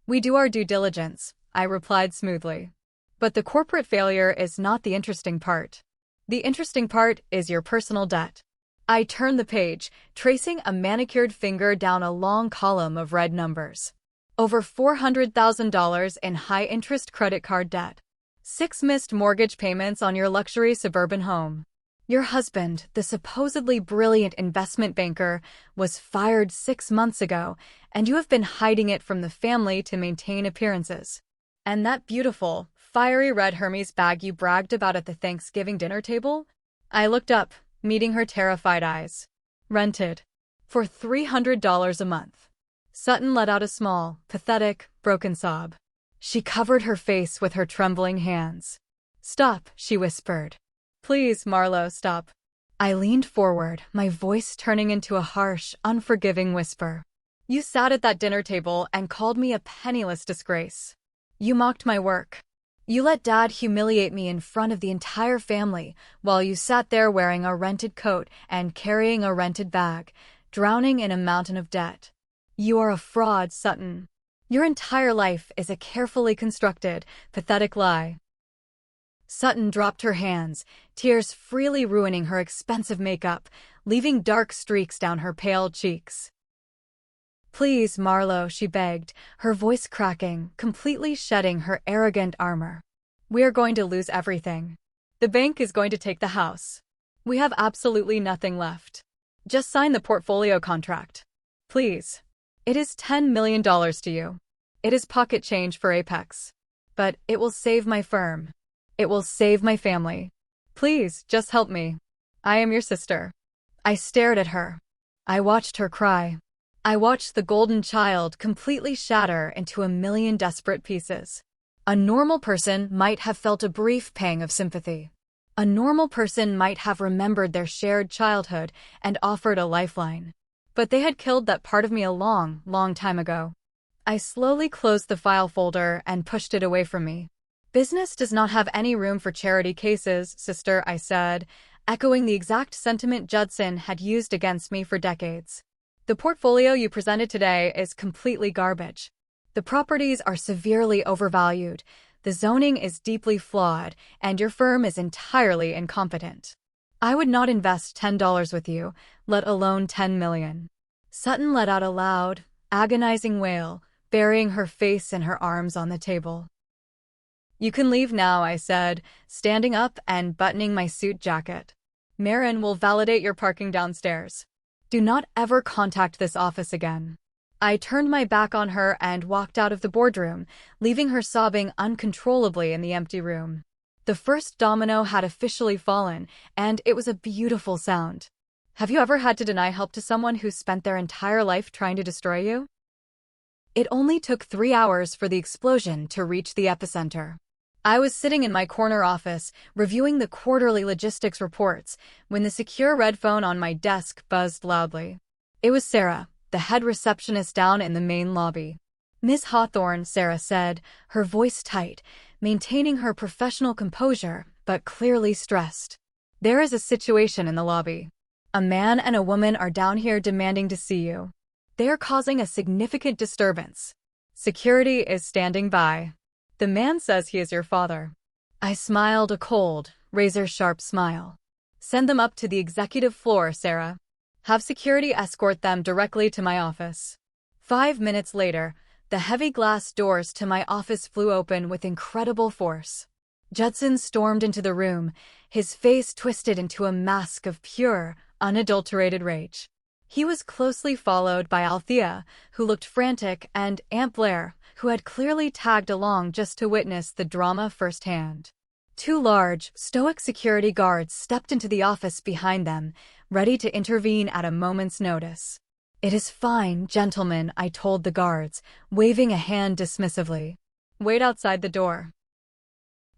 we do our due diligence," I replied smoothly. "But the corporate failure is not the interesting part. The interesting part is your personal debt." I turned the page, tracing a manicured finger down a long column of red numbers. Over $400,000 in high-interest credit card debt. 6 missed mortgage payments on your luxury suburban home. Your husband, the supposedly brilliant investment banker, was fired 6 months ago, and you have been hiding it from the family to maintain appearances. And that beautiful, fiery red Hermes bag you bragged about at the Thanksgiving dinner table? I looked up, meeting her terrified eyes. "Rented. For $300 a month." Sutton let out a small, pathetic, broken sob. She covered her face with her trembling hands. "Stop," she whispered. "Please, Marlowe, stop." I leaned forward, my voice turning into a harsh, unforgiving whisper. "You sat at that dinner table and called me a penniless disgrace. You mocked my work. You let Dad humiliate me in front of the entire family while you sat there wearing a rented coat and carrying a rented bag, drowning in a mountain of debt. You are a fraud, Sutton. Your entire life is a carefully constructed, pathetic lie." Sutton dropped her hands, tears freely ruining her expensive makeup, leaving dark streaks down her pale cheeks. "Please, Marlowe," she begged, her voice cracking, completely shedding her arrogant armor. "We are going to lose everything. The bank is going to take the house. We have absolutely nothing left. Just sign the portfolio contract. Please. It is $10 million to you. It is pocket change for Apex. But it will save my firm. It will save my family. Please, just help me. I am your sister. I stared at her. I watched her cry. I watched the golden child completely shatter into a million desperate pieces. A normal person might have felt a brief pang of sympathy. A normal person might have remembered their shared childhood and offered a lifeline. But they had killed that part of me a long, long time ago. I slowly closed the file folder and pushed it away from me. Business does not have any room for charity cases, sister, I said, echoing the exact sentiment Judson had used against me for decades. The portfolio you presented today is completely garbage. The properties are severely overvalued, the zoning is deeply flawed, and your firm is entirely incompetent. I would not invest $10 with you, let alone $10 million. Sutton let out a loud, agonizing wail, burying her face in her arms on the table. You can leave now, I said, standing up and buttoning my suit jacket. Marin will validate your parking downstairs. Do not ever contact this office again. I turned my back on her and walked out of the boardroom, leaving her sobbing uncontrollably in the empty room. The first domino had officially fallen, and it was a beautiful sound. Have you ever had to deny help to someone who spent their entire life trying to destroy you? It only took 3 hours for the explosion to reach the epicenter. I was sitting in my corner office, reviewing the quarterly logistics reports, when the secure red phone on my desk buzzed loudly. It was Sarah, the head receptionist down in the main lobby. Miss Hawthorne, Sarah said, her voice tight, maintaining her professional composure, but clearly stressed. There is a situation in the lobby. A man and a woman are down here demanding to see you. They are causing a significant disturbance. Security is standing by. The man says he is your father. I smiled a cold, razor-sharp smile. Send them up to the executive floor, Sarah. Have security escort them directly to my office. 5 minutes later, the heavy glass doors to my office flew open with incredible force. Judson stormed into the room, his face twisted into a mask of pure, unadulterated rage. He was closely followed by Althea, who looked frantic, and Aunt Blair, who had clearly tagged along just to witness the drama firsthand. 2 large, stoic security guards stepped into the office behind them, ready to intervene at a moment's notice. It is fine, gentlemen, I told the guards, waving a hand dismissively. Wait outside the door.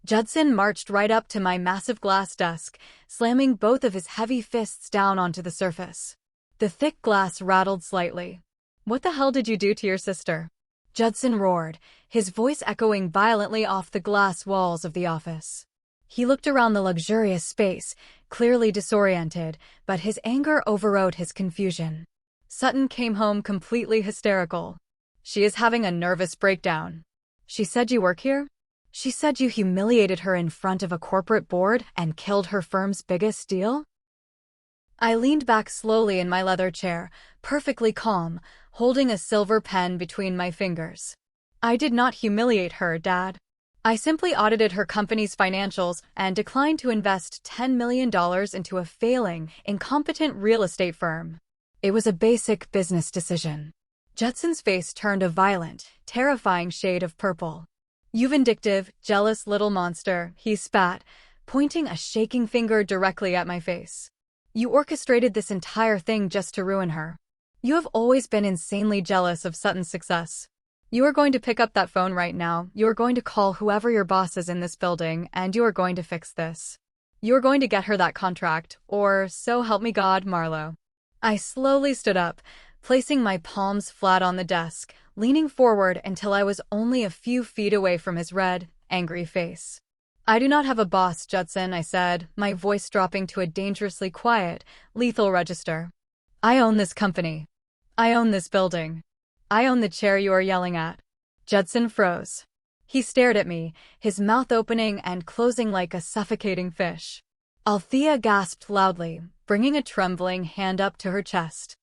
Judson marched right up to my massive glass desk, slamming both of his heavy fists down onto the surface. The thick glass rattled slightly. What the hell did you do to your sister? Judson roared, his voice echoing violently off the glass walls of the office. He looked around the luxurious space, clearly disoriented, but his anger overrode his confusion. Sutton came home completely hysterical. She is having a nervous breakdown. She said you work here? She said you humiliated her in front of a corporate board and killed her firm's biggest deal? I leaned back slowly in my leather chair, perfectly calm, holding a silver pen between my fingers. I did not humiliate her, Dad. I simply audited her company's financials and declined to invest $10 million into a failing, incompetent real estate firm. It was a basic business decision. Judson's face turned a violent, terrifying shade of purple. You vindictive, jealous little monster, he spat, pointing a shaking finger directly at my face. You orchestrated this entire thing just to ruin her. You have always been insanely jealous of Sutton's success. You are going to pick up that phone right now, you are going to call whoever your boss is in this building, and you are going to fix this. You are going to get her that contract, or so help me God, Marlowe. I slowly stood up, placing my palms flat on the desk, leaning forward until I was only a few feet away from his red, angry face. I do not have a boss, Judson, I said, my voice dropping to a dangerously quiet, lethal register. I own this company. I own this building. I own the chair you are yelling at. Judson froze. He stared at me, his mouth opening and closing like a suffocating fish. Althea gasped loudly, bringing a trembling hand up to her chest.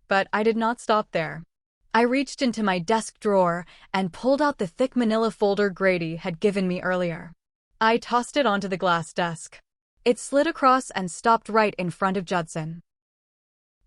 But I did not stop there. I reached into my desk drawer and pulled out the thick manila folder Grady had given me earlier. I tossed it onto the glass desk. It slid across and stopped right in front of Judson.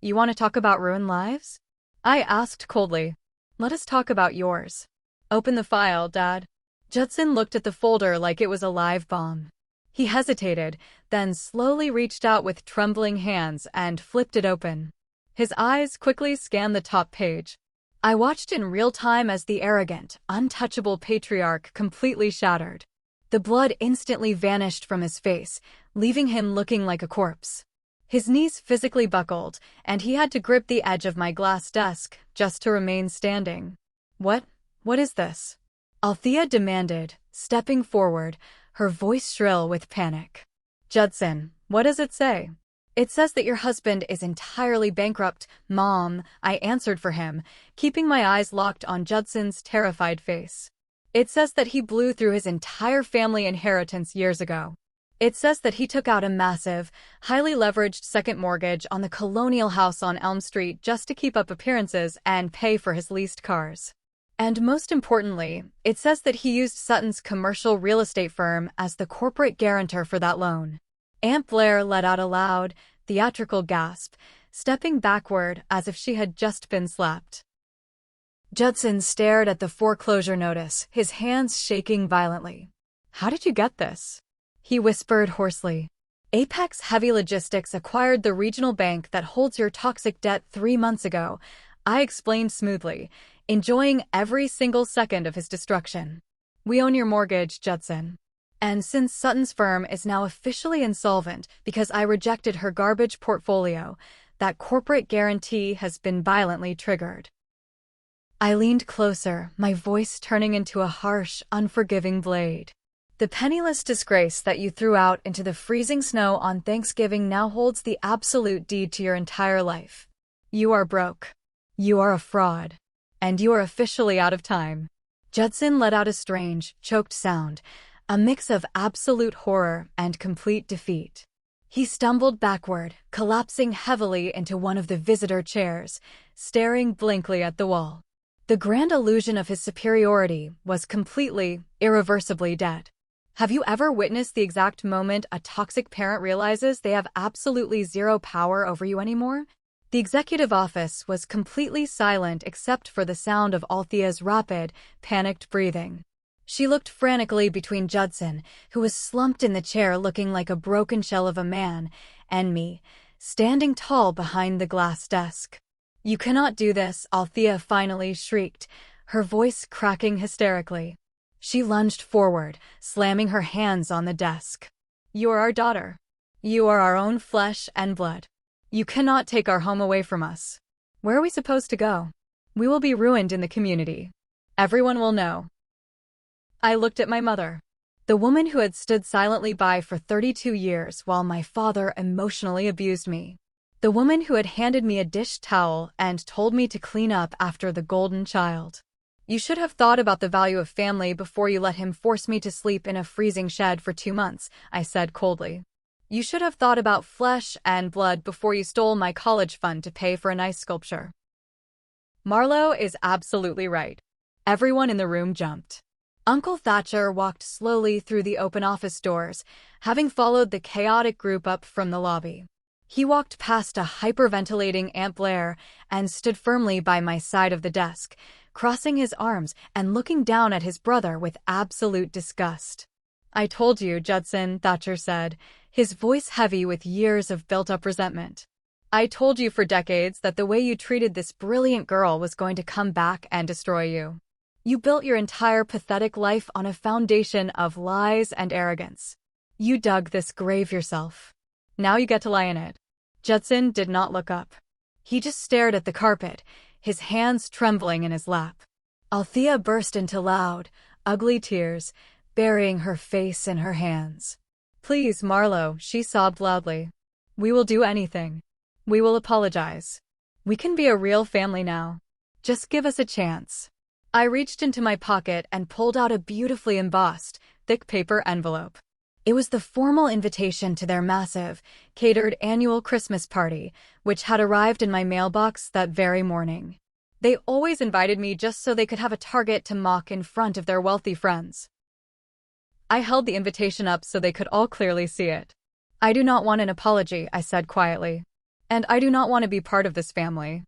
You want to talk about ruined lives? I asked coldly. Let us talk about yours. Open the file, Dad. Judson looked at the folder like it was a live bomb. He hesitated, then slowly reached out with trembling hands and flipped it open. His eyes quickly scanned the top page. I watched in real time as the arrogant, untouchable patriarch completely shattered. The blood instantly vanished from his face, leaving him looking like a corpse. His knees physically buckled, and he had to grip the edge of my glass desk just to remain standing. What is this? Althea demanded, stepping forward, her voice shrill with panic. Judson, what does it say? It says that your husband is entirely bankrupt, Mom, I answered for him, keeping my eyes locked on Judson's terrified face. It says that he blew through his entire family inheritance years ago. It says that he took out a massive, highly leveraged second mortgage on the colonial house on Elm Street just to keep up appearances and pay for his leased cars. And most importantly, it says that he used Sutton's commercial real estate firm as the corporate guarantor for that loan. Aunt Blair let out a loud, theatrical gasp, stepping backward as if she had just been slapped. Judson stared at the foreclosure notice, his hands shaking violently. How did you get this? He whispered hoarsely. Apex Heavy Logistics acquired the regional bank that holds your toxic debt 3 months ago, I explained smoothly, enjoying every single second of his destruction. We own your mortgage, Judson. And since Sutton's firm is now officially insolvent because I rejected her garbage portfolio, that corporate guarantee has been violently triggered. I leaned closer, my voice turning into a harsh, unforgiving blade. The penniless disgrace that you threw out into the freezing snow on Thanksgiving now holds the absolute deed to your entire life. You are broke. You are a fraud. And you are officially out of time. Judson let out a strange, choked sound, a mix of absolute horror and complete defeat. He stumbled backward, collapsing heavily into one of the visitor chairs, staring blankly at the wall. The grand illusion of his superiority was completely, irreversibly dead. Have you ever witnessed the exact moment a toxic parent realizes they have absolutely zero power over you anymore? The executive office was completely silent except for the sound of Althea's rapid, panicked breathing. She looked frantically between Judson, who was slumped in the chair looking like a broken shell of a man, and me, standing tall behind the glass desk. You cannot do this, Althea finally shrieked, her voice cracking hysterically. She lunged forward, slamming her hands on the desk. You are our daughter. You are our own flesh and blood. You cannot take our home away from us. Where are we supposed to go? We will be ruined in the community. Everyone will know. I looked at my mother, the woman who had stood silently by for 32 years while my father emotionally abused me. The woman who had handed me a dish towel and told me to clean up after the golden child. You should have thought about the value of family before you let him force me to sleep in a freezing shed for 2 months, I said coldly. You should have thought about flesh and blood before you stole my college fund to pay for an ice sculpture. Marlowe is absolutely right. Everyone in the room jumped. Uncle Thatcher walked slowly through the open office doors, having followed the chaotic group up from the lobby. He walked past a hyperventilating Aunt Blair and stood firmly by my side of the desk, crossing his arms and looking down at his brother with absolute disgust. I told you, Judson, Thatcher said, his voice heavy with years of built-up resentment. I told you for decades that the way you treated this brilliant girl was going to come back and destroy you. You built your entire pathetic life on a foundation of lies and arrogance. You dug this grave yourself. Now you get to lie in it. Judson did not look up. He just stared at the carpet, his hands trembling in his lap. Althea burst into loud, ugly tears, burying her face in her hands. Please, Marlowe, she sobbed loudly. We will do anything. We will apologize. We can be a real family now. Just give us a chance. I reached into my pocket and pulled out a beautifully embossed, thick paper envelope. It was the formal invitation to their massive, catered annual Christmas party, which had arrived in my mailbox that very morning. They always invited me just so they could have a target to mock in front of their wealthy friends. I held the invitation up so they could all clearly see it. I do not want an apology, I said quietly. And I do not want to be part of this family.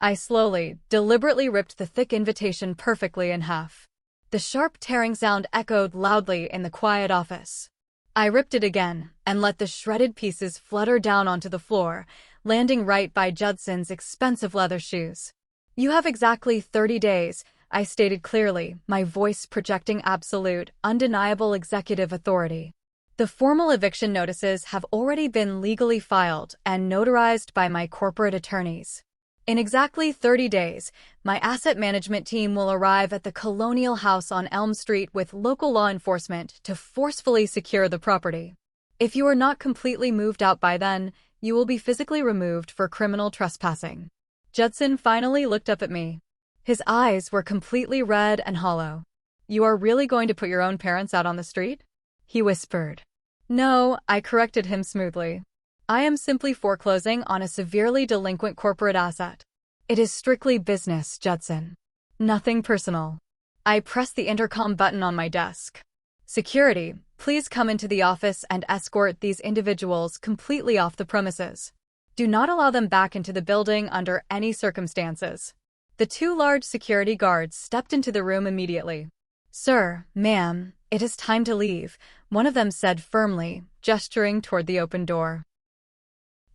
I slowly, deliberately ripped the thick invitation perfectly in half. The sharp tearing sound echoed loudly in the quiet office. I ripped it again and let the shredded pieces flutter down onto the floor, landing right by Judson's expensive leather shoes. "You have exactly 30 days, I stated clearly, my voice projecting absolute, undeniable executive authority. The formal eviction notices have already been legally filed and notarized by my corporate attorneys. In exactly 30 days, my asset management team will arrive at the Colonial House on Elm Street with local law enforcement to forcefully secure the property. If you are not completely moved out by then, you will be physically removed for criminal trespassing." Judson finally looked up at me. His eyes were completely red and hollow. "You are really going to put your own parents out on the street?" he whispered. "No," I corrected him smoothly. "I am simply foreclosing on a severely delinquent corporate asset. It is strictly business, Judson. Nothing personal." I pressed the intercom button on my desk. "Security, please come into the office and escort these individuals completely off the premises. Do not allow them back into the building under any circumstances." The two large security guards stepped into the room immediately. "Sir, ma'am, it is time to leave," one of them said firmly, gesturing toward the open door.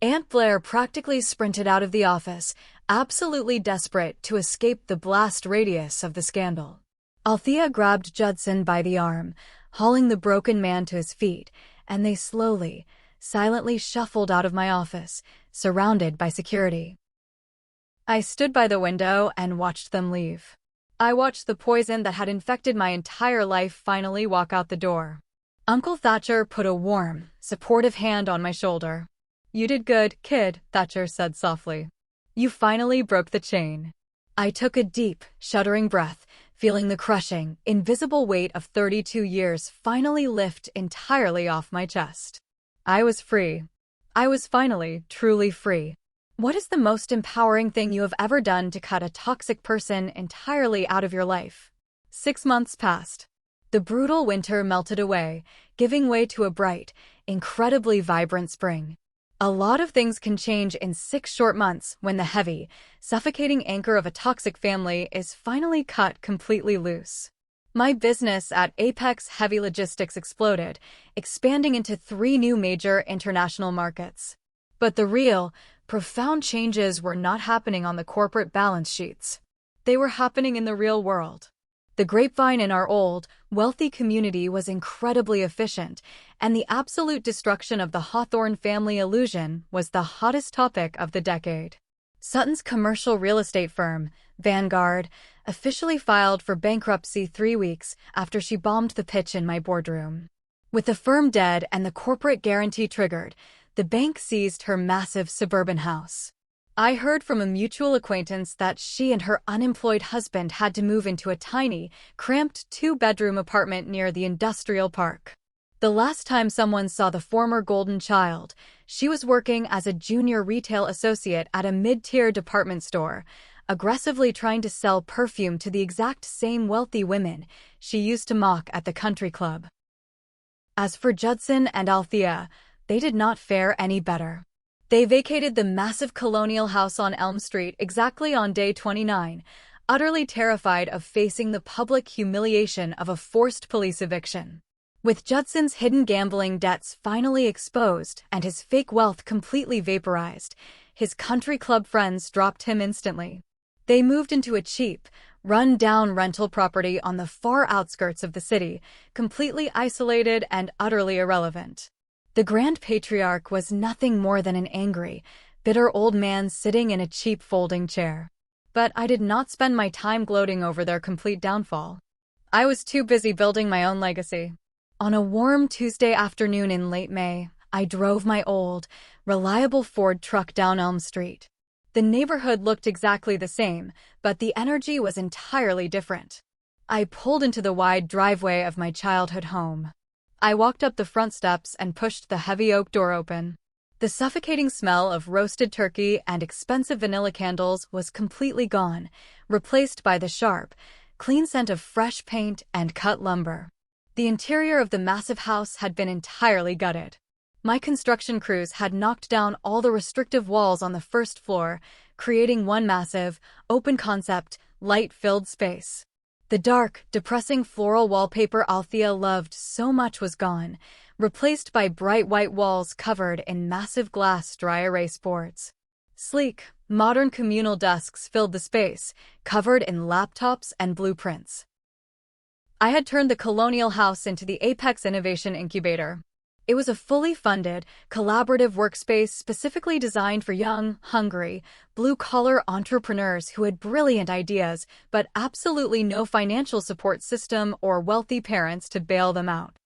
Aunt Blair practically sprinted out of the office, absolutely desperate to escape the blast radius of the scandal. Althea grabbed Judson by the arm, hauling the broken man to his feet, and they slowly, silently shuffled out of my office, surrounded by security. I stood by the window and watched them leave. I watched the poison that had infected my entire life finally walk out the door. Uncle Thatcher put a warm, supportive hand on my shoulder. "You did good, kid," Thatcher said softly. "You finally broke the chain." I took a deep, shuddering breath, feeling the crushing, invisible weight of 32 years finally lift entirely off my chest. I was free. I was finally, truly free. What is the most empowering thing you have ever done to cut a toxic person entirely out of your life? 6 months passed. The brutal winter melted away, giving way to a bright, incredibly vibrant spring. A lot of things can change in 6 short months when the heavy, suffocating anchor of a toxic family is finally cut completely loose. My business at Apex Heavy Logistics exploded, expanding into 3 new major international markets. But the real, profound changes were not happening on the corporate balance sheets. They were happening in the real world. The grapevine in our old, wealthy community was incredibly efficient, and the absolute destruction of the Hawthorne family illusion was the hottest topic of the decade. Sutton's commercial real estate firm, Vanguard, officially filed for bankruptcy 3 weeks after she bombed the pitch in my boardroom. With the firm dead and the corporate guarantee triggered, the bank seized her massive suburban house. I heard from a mutual acquaintance that she and her unemployed husband had to move into a tiny, cramped 2-bedroom apartment near the industrial park. The last time someone saw the former golden child, she was working as a junior retail associate at a mid-tier department store, aggressively trying to sell perfume to the exact same wealthy women she used to mock at the country club. As for Judson and Althea, they did not fare any better. They vacated the massive colonial house on Elm Street exactly on day 29, utterly terrified of facing the public humiliation of a forced police eviction. With Judson's hidden gambling debts finally exposed and his fake wealth completely vaporized, his country club friends dropped him instantly. They moved into a cheap, run-down rental property on the far outskirts of the city, completely isolated and utterly irrelevant. The Grand Patriarch was nothing more than an angry, bitter old man sitting in a cheap folding chair. But I did not spend my time gloating over their complete downfall. I was too busy building my own legacy. On a warm Tuesday afternoon in late May, I drove my old, reliable Ford truck down Elm Street. The neighborhood looked exactly the same, but the energy was entirely different. I pulled into the wide driveway of my childhood home. I walked up the front steps and pushed the heavy oak door open. The suffocating smell of roasted turkey and expensive vanilla candles was completely gone, replaced by the sharp, clean scent of fresh paint and cut lumber. The interior of the massive house had been entirely gutted. My construction crews had knocked down all the restrictive walls on the first floor, creating one massive, open-concept, light-filled space. The dark, depressing floral wallpaper Althea loved so much was gone, replaced by bright white walls covered in massive glass dry erase boards. Sleek, modern communal desks filled the space, covered in laptops and blueprints. I had turned the colonial house into the Apex Innovation Incubator. It was a fully funded, collaborative workspace specifically designed for young, hungry, blue-collar entrepreneurs who had brilliant ideas but absolutely no financial support system or wealthy parents to bail them out.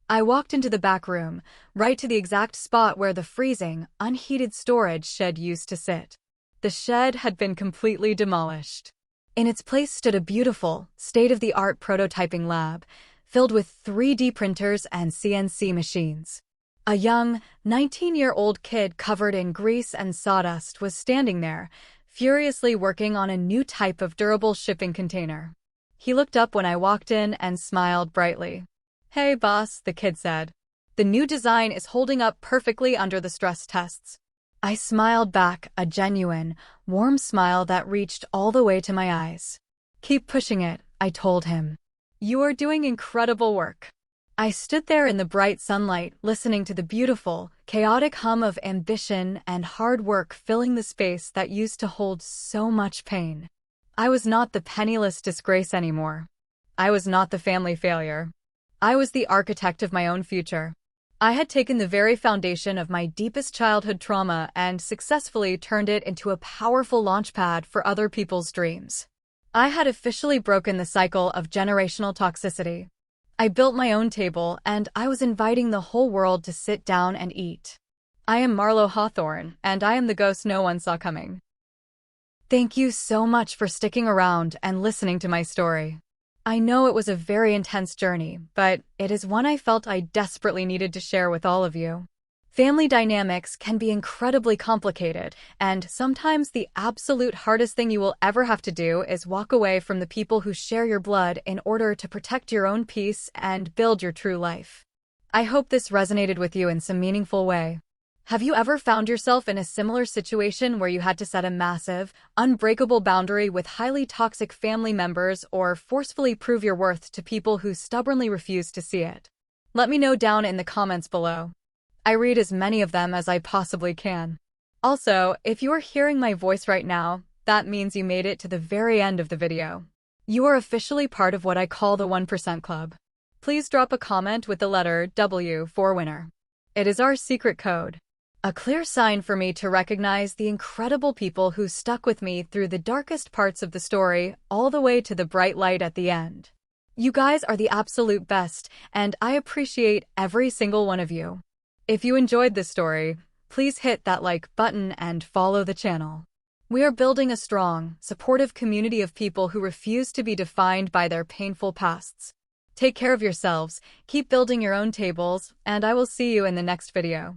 I walked into the back room, right to the exact spot where the freezing, unheated storage shed used to sit. The shed had been completely demolished. In its place stood a beautiful, state-of-the-art prototyping lab, filled with 3D printers and CNC machines. A young, 19-year-old kid covered in grease and sawdust was standing there, furiously working on a new type of durable shipping container. He looked up when I walked in and smiled brightly. "Hey, boss," the kid said. "The new design is holding up perfectly under the stress tests." I smiled back, a genuine, warm smile that reached all the way to my eyes. "Keep pushing it," I told him. "You are doing incredible work." I stood there in the bright sunlight, listening to the beautiful, chaotic hum of ambition and hard work filling the space that used to hold so much pain. I was not the penniless disgrace anymore. I was not the family failure. I was the architect of my own future. I had taken the very foundation of my deepest childhood trauma and successfully turned it into a powerful launchpad for other people's dreams. I had officially broken the cycle of generational toxicity. I built my own table, and I was inviting the whole world to sit down and eat. I am Marlo Hawthorne, and I am the ghost no one saw coming. Thank you so much for sticking around and listening to my story. I know it was a very intense journey, but it is one I felt I desperately needed to share with all of you. Family dynamics can be incredibly complicated, and sometimes the absolute hardest thing you will ever have to do is walk away from the people who share your blood in order to protect your own peace and build your true life. I hope this resonated with you in some meaningful way. Have you ever found yourself in a similar situation where you had to set a massive, unbreakable boundary with highly toxic family members or forcefully prove your worth to people who stubbornly refuse to see it? Let me know down in the comments below. I read as many of them as I possibly can. Also, if you are hearing my voice right now, that means you made it to the very end of the video. You are officially part of what I call the 1% Club. Please drop a comment with the letter W for winner. It is our secret code. A clear sign for me to recognize the incredible people who stuck with me through the darkest parts of the story, all the way to the bright light at the end. You guys are the absolute best, and I appreciate every single one of you. If you enjoyed this story, please hit that like button and follow the channel. We are building a strong, supportive community of people who refuse to be defined by their painful pasts. Take care of yourselves, keep building your own tables, and I will see you in the next video.